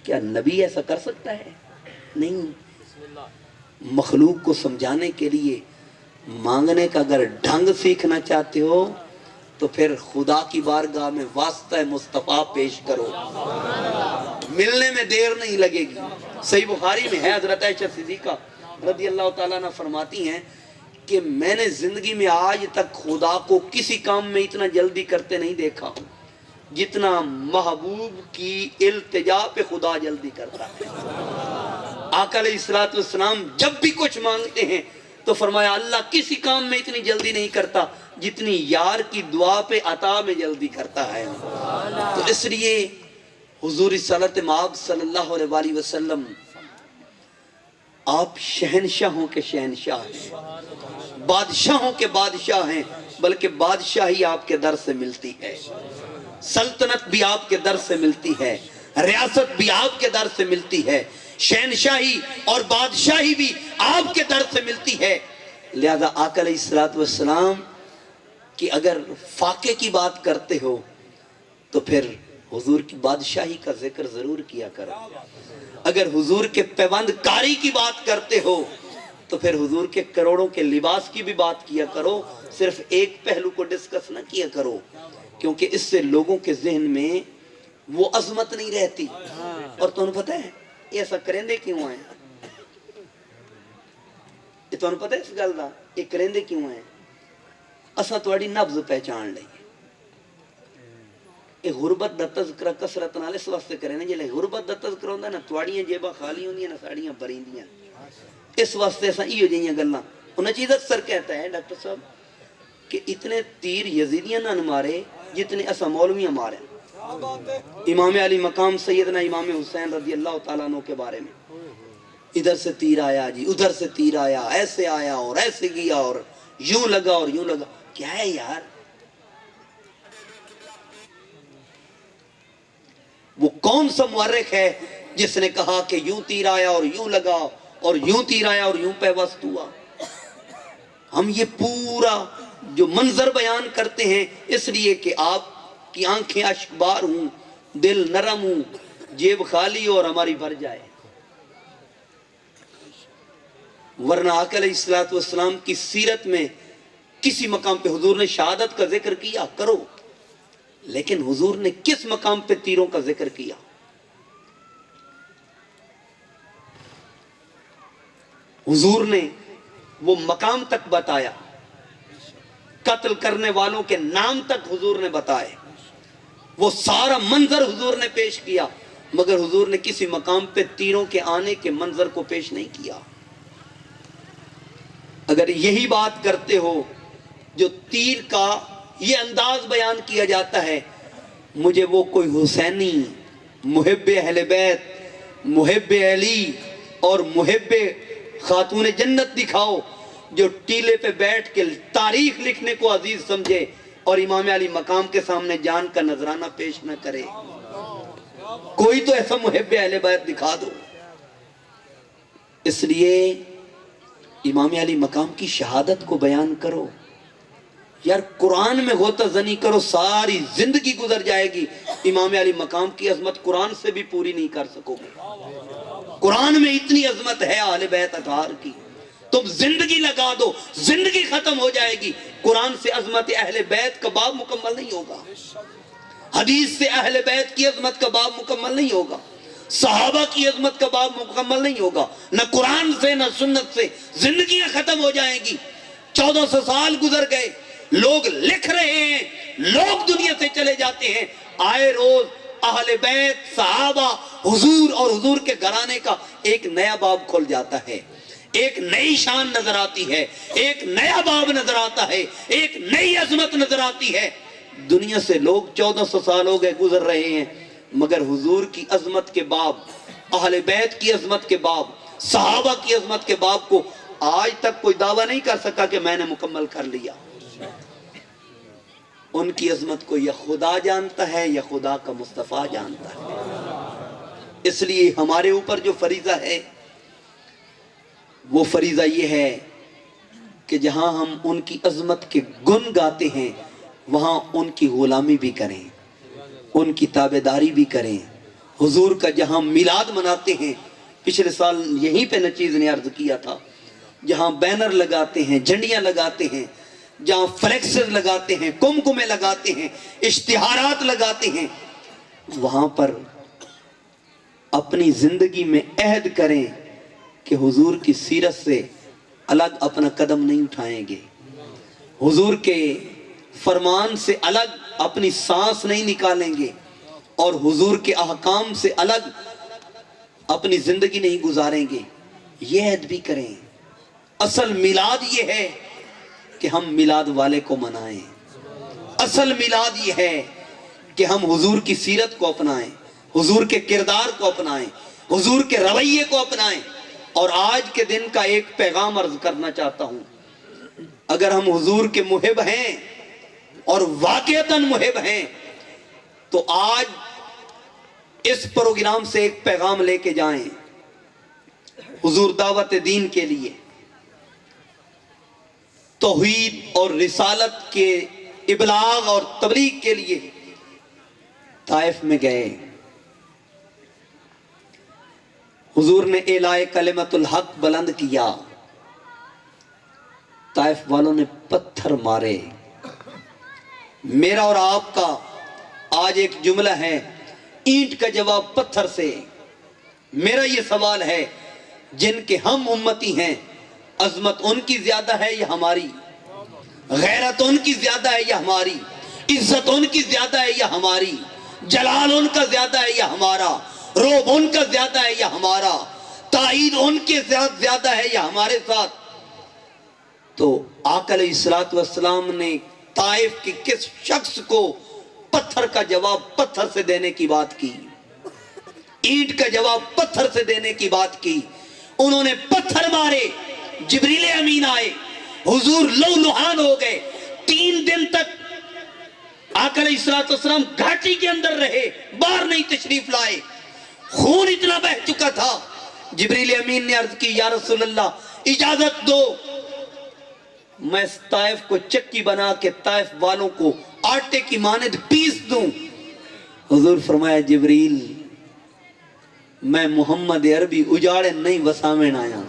کیا نبی ایسا کر سکتا ہے؟ نہیں۔ مخلوق کو سمجھانے کے لیے مانگنے کا اگر ڈھنگ سیکھنا چاہتے ہو تو پھر خدا کی بارگاہ میں واسطہ مصطفیٰ پیش کرو، ملنے میں دیر نہیں لگے گی۔ صحیح بخاری میں ہے، حضرت عائشہ صدیقہ رضی اللہ تعالیٰ عنہ فرماتی ہیں کہ میں نے زندگی میں آج تک خدا کو کسی کام میں اتنا جلدی کرتے نہیں دیکھا جتنا محبوب کی التجا پہ خدا جلدی کرتا ہے۔ آقا علیہ الصلوۃ والسلام جب بھی کچھ مانگتے ہیں تو فرمایا اللہ کسی کام میں اتنی جلدی نہیں کرتا جتنی یار کی دعا پہ عطا میں جلدی کرتا ہے۔ تو اس لیے حضور صلوات مآب صلی اللہ علیہ وآلہ وسلم آپ شہنشاہوں کے شہنشاہ ہیں، بادشاہوں کے بادشاہ ہیں، بلکہ بادشاہی آپ کے در سے ملتی ہے، سلطنت بھی آپ کے در سے ملتی ہے، ریاست بھی آپ کے در سے ملتی ہے، شہنشاہی اور بادشاہی بھی آپ کے در سے ملتی ہے۔ لہذا آقا علیہ الصلوۃ والسلام کہ اگر فاقے کی بات کرتے ہو تو پھر حضور کی بادشاہی کا ذکر ضرور کیا کرو، اگر حضور کے پیوند کاری کی بات کرتے ہو تو پھر حضور کے کروڑوں کے لباس کی بھی بات کیا کرو، صرف ایک پہلو کو ڈسکس نہ کیا کرو، کیونکہ اس سے لوگوں کے ذہن میں وہ عظمت نہیں رہتی۔ اور تمہیں پتہ ہے یہ ایسا کرندے کیوں ہیں؟ یہ تمہیں پتہ ہے اس گل دا یہ کرندے کیوں ہیں؟ اساں تواڈی نبض پہچان لئی، یہ غربت دا تذکرہ کثرت نال اس واسطے کرنے جلے غربت دا تذکرہ ہوندا نا تواڈیاں جیباں خالی ہوندیاں نا ساڈیاں بریندیاں، اس واسطے اساں ایہو جیاں گلاں انہاں چیز اکثر کہتا ہے ڈاکٹر صاحب کہ اتنے تیر یزیدیاں نہ مارے جتنے اساں مولویاں مارے۔ امام علی مقام سیدنا امام حسین رضی اللہ تعالیٰ عنہ کے بارے میں ادھر سے تیر آیا جی ادھر سے تیر آیا، ایسے آیا اور ایسے گیا اور یوں لگا اور یوں لگا، کیا ہے یار؟ وہ کون سا مورخ ہے جس نے کہا کہ یوں تیر آیا اور یوں لگا اور یوں تیر آیا اور یوں پیوست ہوا؟ ہم یہ پورا جو منظر بیان کرتے ہیں اس لیے کہ آپ کی آنکھیں اشکبار ہوں، دل نرم ہوں، جیب خالی ہو اور ہماری بھر جائے۔ ورنہ آقا علیہ الصلوۃ والسلام کی سیرت میں کسی مقام پہ حضور نے شہادت کا ذکر کیا کرو، لیکن حضور نے کس مقام پہ تیروں کا ذکر کیا؟ حضور نے وہ مقام تک بتایا، قتل کرنے والوں کے نام تک حضور نے بتائے، وہ سارا منظر حضور نے پیش کیا، مگر حضور نے کسی مقام پہ تیروں کے آنے کے منظر کو پیش نہیں کیا۔ اگر یہی بات کرتے ہو جو تیر کا یہ انداز بیان کیا جاتا ہے، مجھے وہ کوئی حسینی محب اہل بیت، محب علی اور محب خاتون جنت دکھاؤ جو ٹیلے پہ بیٹھ کے تاریخ لکھنے کو عزیز سمجھے اور امام علی مقام کے سامنے جان کا نذرانہ پیش نہ کرے۔ کوئی تو ایسا محب اہل بیت دکھا دو۔ اس لیے امام علی مقام کی شہادت کو بیان کرو۔ یار قرآن میں غوطہ زنی کرو، ساری زندگی گزر جائے گی، امام علی مقام کی عظمت قرآن سے بھی پوری نہیں کر سکو گے۔ قرآن میں اتنی عظمت ہے اہل بیت اطہار کی، تم زندگی لگا دو زندگی ختم ہو جائے گی، قرآن سے عظمت اہل بیت کا باب مکمل نہیں ہوگا، حدیث سے اہل بیت کی عظمت کا باب مکمل نہیں ہوگا، صحابہ کی عظمت کا باب مکمل نہیں ہوگا، نہ قرآن سے نہ سنت سے، زندگیاں ختم ہو جائیں گی۔ 1400 سال گزر گئے، لوگ لکھ رہے ہیں، لوگ دنیا سے چلے جاتے ہیں، آئے روز اہل بیت، صحابہ، حضور اور حضور کے گھرانے کا ایک نیا باب کھل جاتا ہے، ایک نئی شان نظر آتی ہے، ایک نیا باب نظر آتا ہے، ایک نئی عظمت نظر آتی ہے۔ دنیا سے لوگ 1400 سال ہو گئے گزر رہے ہیں، مگر حضور کی عظمت کے باب، اہل بیت کی عظمت کے باب، صحابہ کی عظمت کے باب کو آج تک کوئی دعویٰ نہیں کر سکا کہ میں نے مکمل کر لیا۔ ان کی عظمت کو یا خدا جانتا ہے یا خدا کا مصطفیٰ جانتا ہے۔ اس لیے ہمارے اوپر جو فریضہ ہے وہ فریضہ یہ ہے کہ جہاں ہم ان کی عظمت کے گن گاتے ہیں وہاں ان کی غلامی بھی کریں، ان کی تابعداری بھی کریں۔ حضور کا جہاں میلاد مناتے ہیں، پچھلے سال یہیں پہ نچیز نے عرض کیا تھا، جہاں بینر لگاتے ہیں، جھنڈیاں لگاتے ہیں، جہاں فلیکسز لگاتے ہیں، کمکمے لگاتے ہیں، اشتہارات لگاتے ہیں، وہاں پر اپنی زندگی میں عہد کریں کہ حضور کی سیرت سے الگ اپنا قدم نہیں اٹھائیں گے، حضور کے فرمان سے الگ اپنی سانس نہیں نکالیں گے، اور حضور کے احکام سے الگ اپنی زندگی نہیں گزاریں گے، یہ عہد بھی کریں۔ اصل میلاد یہ ہے کہ ہم میلاد والے کو منائیں، اصل میلاد یہ ہے کہ ہم حضور کی سیرت کو اپنائیں، حضور کے کردار کو اپنائیں، حضور کے رویے کو اپنائیں۔ اور آج کے دن کا ایک پیغام عرض کرنا چاہتا ہوں، اگر ہم حضور کے محب ہیں اور واقعتاً محب ہیں تو آج اس پروگرام سے ایک پیغام لے کے جائیں، حضور دعوت دین کے لیے، توحید اور رسالت کے ابلاغ اور تبلیغ کے لیے طائف میں گئے۔ حضور نے اعلائے کلمت الحق بلند کیا، طائف والوں نے پتھر مارے۔ میرا اور آپ کا آج ایک جملہ ہے، اینٹ کا جواب پتھر سے۔ میرا یہ سوال ہے، جن کے ہم امتی ہیں، عظمت ان کی زیادہ ہے یا ہماری؟ غیرت ان کی زیادہ ہے یا ہماری؟ عزت ان کی زیادہ ہے یا ہماری؟ جلال ان کا زیادہ ہے یا ہمارا؟ روب ان کا زیادہ ہے یا ہمارا؟ تائید ان کے زیادہ ہے یا ہمارے ساتھ؟ تو آقا علیہ السلام نے طائف کے کس شخص کو پتھر کا جواب پتھر سے دینے کی بات کی، اینٹ کا جواب پتھر سے دینے کی بات کی؟ انہوں نے پتھر مارے، جبریل امین آئے، حضور لو لہان ہو گئے۔ 3 دن تک آقا علیہ السلام گھاٹی کے اندر رہے، باہر نہیں تشریف لائے، خون اتنا بہ چکا تھا۔ جبریل امین نے عرض کی، یا رسول اللہ اجازت دو، میں اس طائف کو چکی بنا کے طائف والوں کو آٹے کی مانند پیس دوں۔ حضور فرمایا، جبریل میں محمد عربی اجاڑے نہیں وسامن آیا۔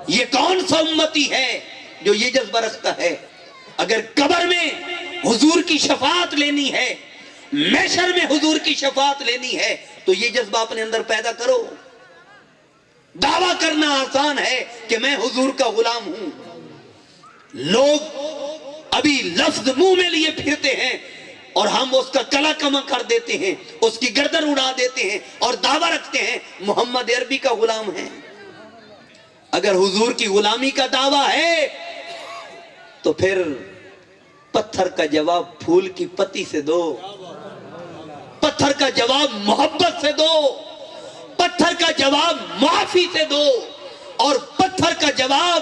یہ کون سا امتی ہے جو یہ جذبہ رکھتا ہے؟ اگر قبر میں حضور کی شفاعت لینی ہے، محشر میں حضور کی شفاعت لینی ہے، تو یہ جذبہ اپنے اندر پیدا کرو۔ دعویٰ کرنا آسان ہے کہ میں حضور کا غلام ہوں، لوگ ابھی لفظ منہ میں لیے پھرتے ہیں اور ہم اس کا کلا کما کر دیتے ہیں، اس کی گردن اڑا دیتے ہیں اور دعویٰ رکھتے ہیں محمد عربی کا غلام ہے۔ اگر حضور کی غلامی کا دعویٰ ہے تو پھر پتھر کا جواب پھول کی پتی سے دو، پتھر کا جواب محبت سے دو، پتھر کا جواب معافی سے دو، اور پتھر کا جواب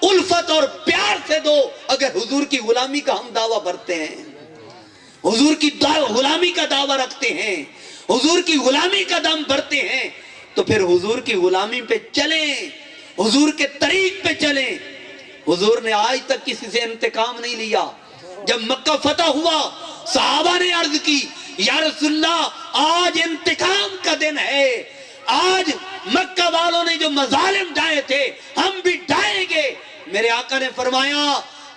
الفت اور پیار سے دو۔ اگر حضور کی غلامی کا ہم دعویٰ بھرتے ہیں، حضور کی غلامی کا دعویٰ رکھتے ہیں، حضور کی غلامی کا دم بھرتے ہیں، تو پھر حضور کی غلامی پہ چلیں، حضور کے طریق پہ چلیں۔ حضور نے آج تک کسی سے انتقام نہیں لیا۔ جب مکہ فتح ہوا، صحابہ نے عرض کی، یا رسول اللہ آج انتقام کا دن ہے، آج مکہ والوں نے جو مظالم ڈھائے تھے ہم بھی ڈھائیں گے۔ میرے آقا نے فرمایا،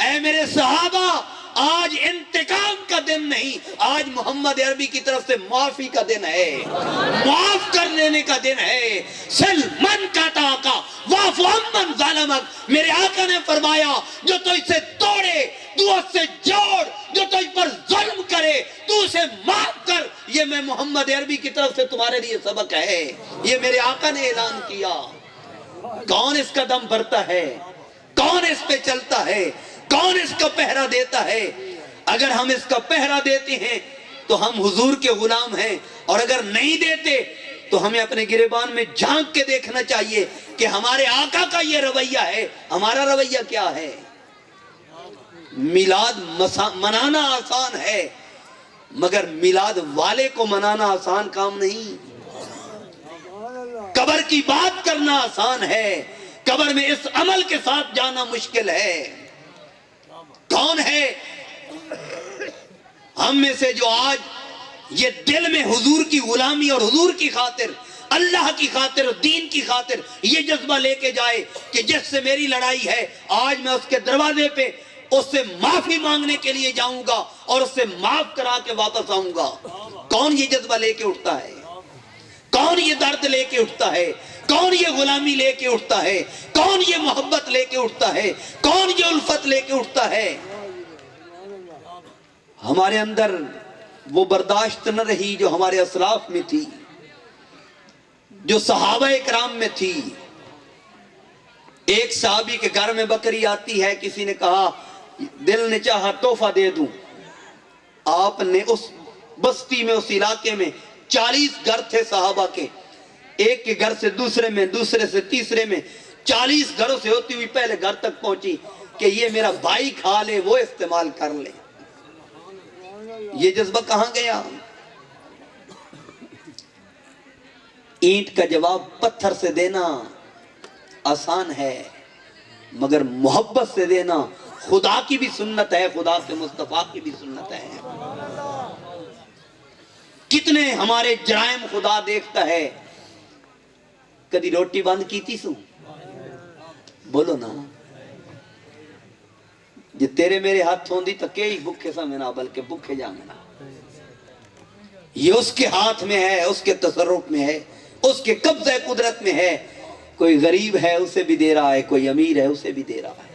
اے میرے صحابہ، آج انتقام کا دن نہیں، آج محمد عربی کی طرف سے معافی کا دن ہے، معاف کر لینے کا دن ہے۔ سل من قطعک واعف عمن ظلمک۔ میرے آقا نے فرمایا، جو تو اسے توڑے تو اس سے جوڑ، جو تو اس پر ظلم کرے تو اسے معاف کر۔ یہ میں محمد عربی کی طرف سے تمہارے لیے سبق ہے، یہ میرے آقا نے اعلان کیا۔ کون اس کا دم بھرتا ہے؟ کون اس پہ چلتا ہے؟ کون اس کا پہرا دیتا ہے؟ اگر ہم اس کا پہرا دیتے ہیں تو ہم حضور کے غلام ہیں، اور اگر نہیں دیتے تو ہمیں اپنے گریبان میں جھانک کے دیکھنا چاہیے کہ ہمارے آقا کا یہ رویہ ہے، ہمارا رویہ کیا ہے۔ میلاد منانا آسان ہے، مگر میلاد والے کو منانا آسان کام نہیں۔ قبر کی بات کرنا آسان ہے، قبر میں اس عمل کے ساتھ جانا مشکل ہے۔ کون ہے ہم میں سے جو آج یہ دل میں حضور کی غلامی اور حضور کی خاطر، اللہ کی خاطر، دین کی خاطر یہ جذبہ لے کے جائے کہ جس سے میری لڑائی ہے آج میں اس کے دروازے پہ اس سے معافی مانگنے کے لیے جاؤں گا اور اس سے معاف کرا کے واپس آؤں گا؟ کون یہ جذبہ لے کے اٹھتا ہے؟ کون یہ درد لے کے اٹھتا ہے؟ کون یہ غلامی لے کے اٹھتا ہے؟ کون یہ محبت لے کے اٹھتا ہے؟ کون یہ الفت لے کے اٹھتا ہے؟ ہمارے اندر وہ برداشت نہ رہی جو ہمارے اسلاف میں تھی، جو صحابہ کرام میں تھی۔ ایک صحابی کے گھر میں بکری آتی ہے، کسی نے کہا دل نے چاہا تحفہ دے دوں۔ آپ نے اس بستی میں، اس علاقے میں 40 گھر تھے صحابہ کے، ایک کے گھر سے دوسرے میں، دوسرے سے تیسرے میں، 40 گھروں سے ہوتی ہوئی پہلے گھر تک پہنچی کہ یہ میرا بھائی کھا لے، وہ استعمال کر لے۔ یہ جذبہ کہاں گیا؟ اینٹ کا جواب پتھر سے دینا آسان ہے، مگر محبت سے دینا خدا کی بھی سنت ہے، خدا کے مصطفیٰ کی بھی سنت ہے۔ کتنے ہمارے جرائم خدا دیکھتا ہے۔ کدی روٹی بند کی تھی سو؟ بولو نا، جی تیرے میرے ہاتھ ہوندی تو کئی بھوکے سمجھنا، بلکہ بھوکے جاننا۔ یہ اس کے ہاتھ میں ہے، اس کے تصرف میں ہے، اس کے قبضہ قدرت میں ہے۔ کوئی غریب ہے اسے بھی دے رہا ہے، کوئی امیر ہے اسے بھی دے رہا ہے۔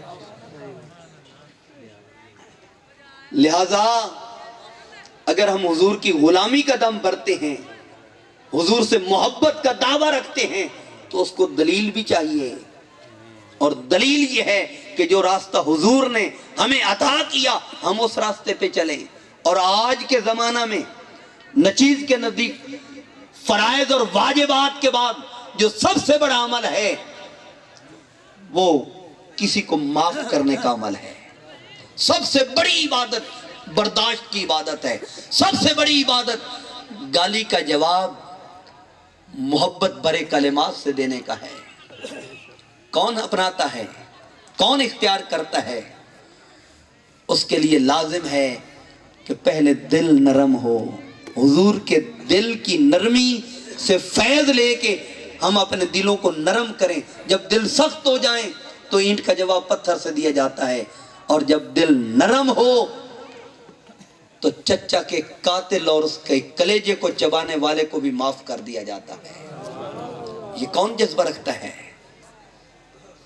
لہذا اگر ہم حضور کی غلامی کا دم بھرتے ہیں، حضور سے محبت کا دعویٰ رکھتے ہیں، تو اس کو دلیل بھی چاہیے، اور دلیل یہ ہے کہ جو راستہ حضور نے ہمیں عطا کیا ہم اس راستے پہ چلیں۔ اور آج کے زمانہ میں نچیز کے نزدیک فرائض اور واجبات کے بعد جو سب سے بڑا عمل ہے وہ کسی کو معاف کرنے کا عمل ہے۔ سب سے بڑی عبادت برداشت کی عبادت ہے، سب سے بڑی عبادت گالی کا جواب محبت بھرے کلمات سے دینے کا ہے۔ کون اپناتا ہے؟ کون اختیار کرتا ہے؟ اس کے لیے لازم ہے کہ پہلے دل نرم ہو۔ حضور کے دل کی نرمی سے فیض لے کے ہم اپنے دلوں کو نرم کریں۔ جب دل سخت ہو جائیں تو اینٹ کا جواب پتھر سے دیا جاتا ہے، اور جب دل نرم ہو تو چچا کے قاتل اور اس کے کلیجے کو چبانے والے کو بھی معاف کر دیا جاتا ہے۔ یہ کون جذبہ رکھتا ہے؟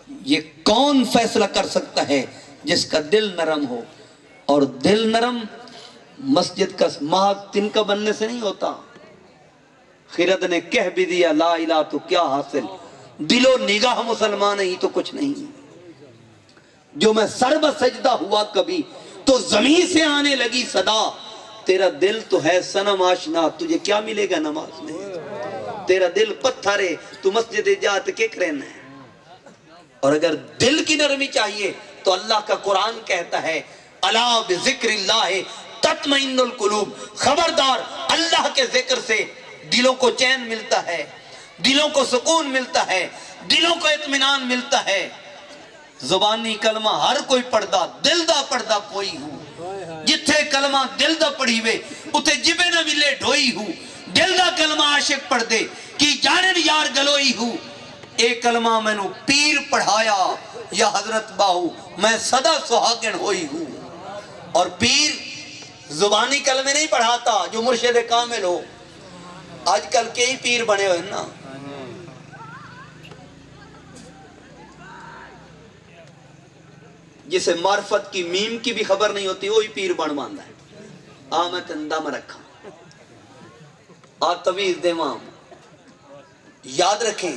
یہ کون فیصلہ کر سکتا ہے؟ جس کا دل نرم ہو۔ اور دل نرم مسجد کا محض تن کا بننے سے نہیں ہوتا۔ خرد نے کہہ بھی دیا لا الہ تو کیا حاصل، دل و نگاہ مسلمان نہیں تو کچھ نہیں۔ جو میں سر بسجدہ ہوا کبھی تو زمین سے آنے لگی صدا، تیرا دل تو ہے صنم آشنا، تجھے کیا ملے گا نماز میں؟ تیرا دل پتھر ہے، تو مسجد جات کے کرنا ہے۔ اور اگر دل کی نرمی چاہیے تو اللہ کا قرآن کہتا ہے الا بذکر اللہ تطمئن القلوب، خبردار اللہ کے ذکر سے دلوں کو چین ملتا ہے، دلوں کو سکون ملتا ہے، دلوں کو اطمینان ملتا ہے۔ زبانی کلمہ ہر کوئی پڑھدا، دل دا پڑھدا کوئی ہو۔ جتھے کلمہ دل دا پڑھی وے اتھے جبے نہ ملے ڈھوئی ہو۔ دل دا کلمہ عاشق پڑھ دے کی جانن یار گلوئی ہو۔ اے کلمہ میں نو پیر پڑھایا یا حضرت باہو، میں صدا سہاگن ہوئی ہوں۔ اور پیر زبانی کلمے نہیں پڑھاتا جو مرشد کامل ہو۔ آج کل کئی پیر بنے ہوئے نا، جسے معرفت کی میم کی بھی خبر نہیں ہوتی وہی پیر بن ماندا ہے۔ آمد اندام رکھا آتویز دیوام۔ یاد رکھیں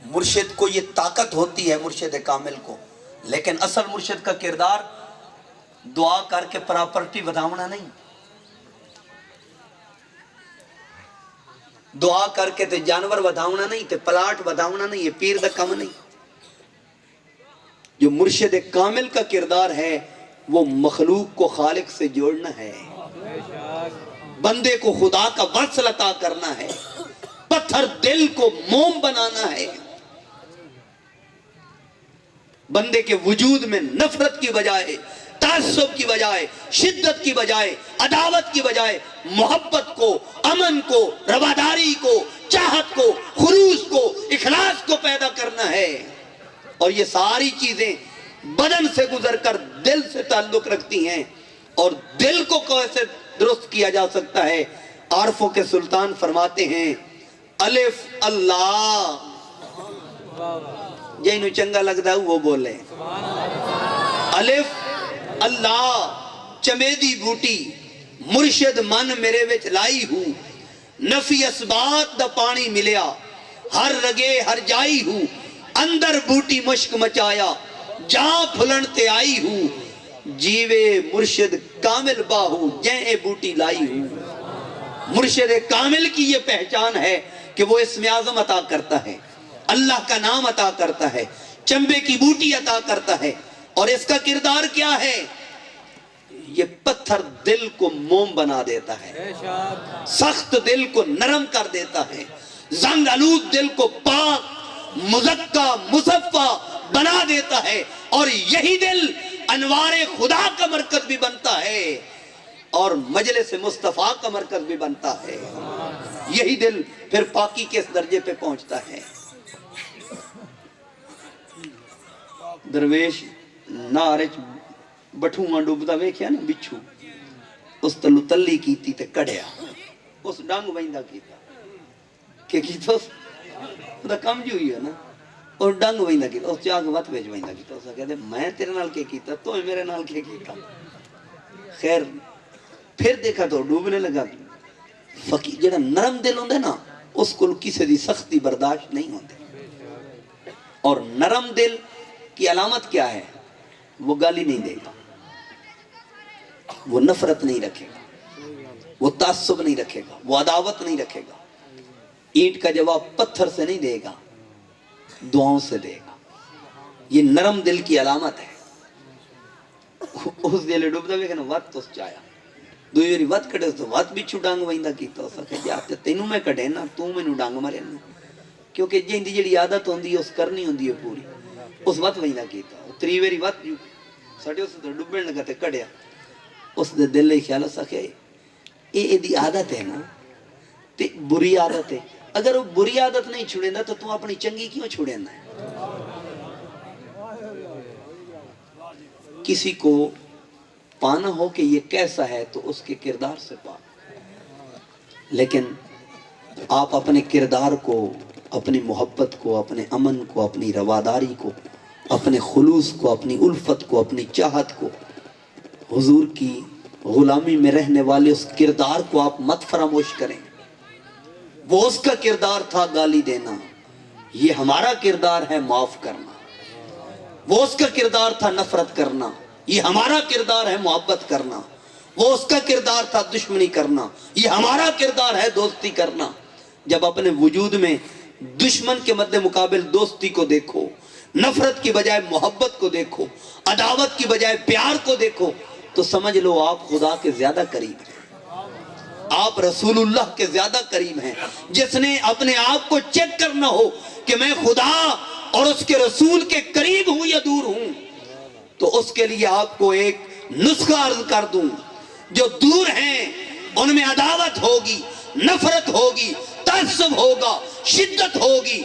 مرشد کو یہ طاقت ہوتی ہے، مرشد کامل کو، لیکن اصل مرشد کا کردار دعا کر کے پراپرٹی بداونا نہیں، دعا کر کے تے جانور بداونا نہیں، تے پلاٹ بداونا نہیں، یہ پیر دا کم نہیں۔ جو مرشد کامل کا کردار ہے وہ مخلوق کو خالق سے جوڑنا ہے، بندے کو خدا کا وصل عطا کرنا ہے، پتھر دل کو موم بنانا ہے، بندے کے وجود میں نفرت کی بجائے، تعصب کی بجائے، شدت کی بجائے، عداوت کی بجائے محبت کو، امن کو، رواداری کو، چاہت کو، خلوص کو، اخلاص کو پیدا کرنا ہے۔ اور یہ ساری چیزیں بدن سے گزر کر دل سے تعلق رکھتی ہیں، اور دل کو کیسے درست کیا جا سکتا ہے؟ عارفوں کے سلطان فرماتے ہیں الف اللہ جنوں چنگا لگدا وہ بولے الف اللہ چمیدی بوٹی مرشد من میرے وچ لائی ہوں نفی اسبات دا پانی ملیا ہر رگے ہر جائی ہوں اندر بوٹی مشک مچایا جہاں پھلن تے آئی ہوں جیوے مرشد کامل باہو جہیں بوٹی لائی ہوں مرشد کامل کی یہ پہچان ہے کہ وہ اسم اعظم عطا کرتا ہے اللہ کا نام عطا کرتا ہے چمبے کی بوٹی عطا کرتا ہے اور اس کا کردار کیا ہے یہ پتھر دل کو موم بنا دیتا ہے سخت دل کو نرم کر دیتا ہے زنگ آلود دل کو پاک مزکہ مصفہ بنا دیتا ہے اور یہی دل انوار خدا کا مرکز بھی بنتا ہے اور مجلس مصطفیٰ کا مرکز بھی بنتا ہے یہی دل پھر پاکی کے اس درجے پہ پہنچتا ہے درویش نارچ بٹھواں ڈوبدا ویکھیا نا بچھو اس تلو تلی کیتی تے کڑیا اس ڈنگ ویندا کیتا کہ کیتا دا کم جو ہوئی ہے نا اور ڈنگ ویندا کیتا اس چاہ کے وقت ویچ ویندا کیتا اس کہتے میں تیرے نال کے کیتا تو میرے نال کے کیتا خیر پھر دیکھا تو ڈوبنے لگا فقیر جڑا نرم دل ہوندے نا اس کو کسی دی سختی برداشت نہیں ہوندے اور نرم دل کی علامت کیا ہے وہ گالی نہیں دے گا وہ نفرت نہیں رکھے گا وہ تعصب نہیں رکھے گا وہ عداوت نہیں رکھے گا اینٹ کا جواب پتھر سے نہیں دے گا دعاؤں سے دے گا یہ نرم دل کی علامت ہے اس دل ڈوبدا وے کہ وقت اس چایا دوئی واری وقت کٹے تو وقت بچھو ڈانگ ویندا کیتا اس کہ جاتے تینوں میں کٹے نا تو مینوں ڈانگ مارے نا کیونکہ جیندی جڑی عادت ہوندی ہے اس کرنی ہوندی ہے پوری اس وقت ویندا کیتا تری واری وقت ساڈے اس تے ڈوبن لگا تے کڈیا اس دے دل وچ خیال سکے اے دی عادت ہے نا تے بری عادت ہے اگر وہ بری عادت نہیں چھڑیندا تو تو اپنی چنگی کیوں چھڑیندا ہے کسی کو پانا ہو کہ یہ کیسا ہے تو اس کے کردار سے پا لیکن آپ اپنے کردار کو اپنی محبت کو اپنے امن کو اپنی رواداری کو اپنے خلوص کو اپنی الفت کو اپنی چاہت کو حضور کی غلامی میں رہنے والے اس کردار کو آپ مت فراموش کریں وہ اس کا کردار تھا گالی دینا یہ ہمارا کردار ہے معاف کرنا وہ اس کا کردار تھا نفرت کرنا یہ ہمارا کردار ہے محبت کرنا وہ اس کا کردار تھا دشمنی کرنا یہ ہمارا کردار ہے دوستی کرنا جب اپنے وجود میں دشمن کے مد مقابل دوستی کو دیکھو نفرت کی بجائے محبت کو دیکھو عداوت کی بجائے پیار کو دیکھو تو سمجھ لو آپ خدا کے زیادہ قریب ہیں آپ رسول اللہ کے زیادہ قریب ہیں جس نے اپنے آپ کو چیک کرنا ہو کہ میں خدا اور اس کے رسول کے قریب ہوں یا دور ہوں تو اس کے لیے آپ کو ایک نسخہ عرض کر دوں جو دور ہیں ان میں عداوت ہوگی نفرت ہوگی تعصب ہوگا شدت ہوگی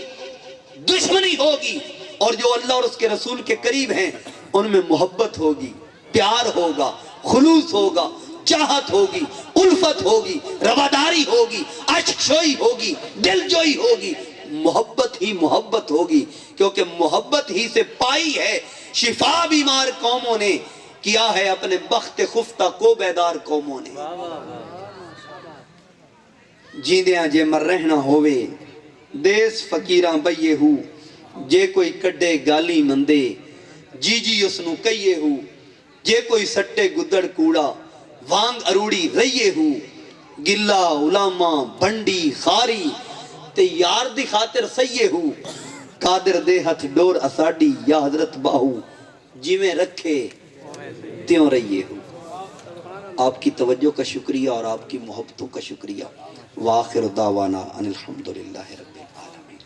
دشمنی ہوگی اور جو اللہ اور اس کے رسول کے قریب ہیں ان میں محبت ہوگی پیار ہوگا خلوص ہوگا چاہت ہوگی الفت ہوگی رواداری ہوگی عشق شوئی ہوگی دل جوئی ہوگی محبت ہی محبت ہوگی کیونکہ محبت ہی سے پائی ہے شفا بیمار قوموں نے کیا ہے اپنے بخت خفتہ کو بیدار قوموں نے جیندیاں جے مر رہنا ہوئے دیس فقیراں بئیے ہو جے کوئی کڈے گالی مندے جی جی اس نو کئیے ہو جے کوئی سٹے گدڑ کوڑا وانگ اروڑی رہیے ہو گلہ علامہ بنڈی خاری تے یار دی خاطر سیے ہو قادر دے ہتھ ڈور اساڈی یا حضرت باہو جی میں رکھے تیوں رہیے ہو آپ کی توجہ کا شکریہ اور آپ کی محبتوں کا شکریہ وآخر دعوانا ان الحمدللہ رب العالمین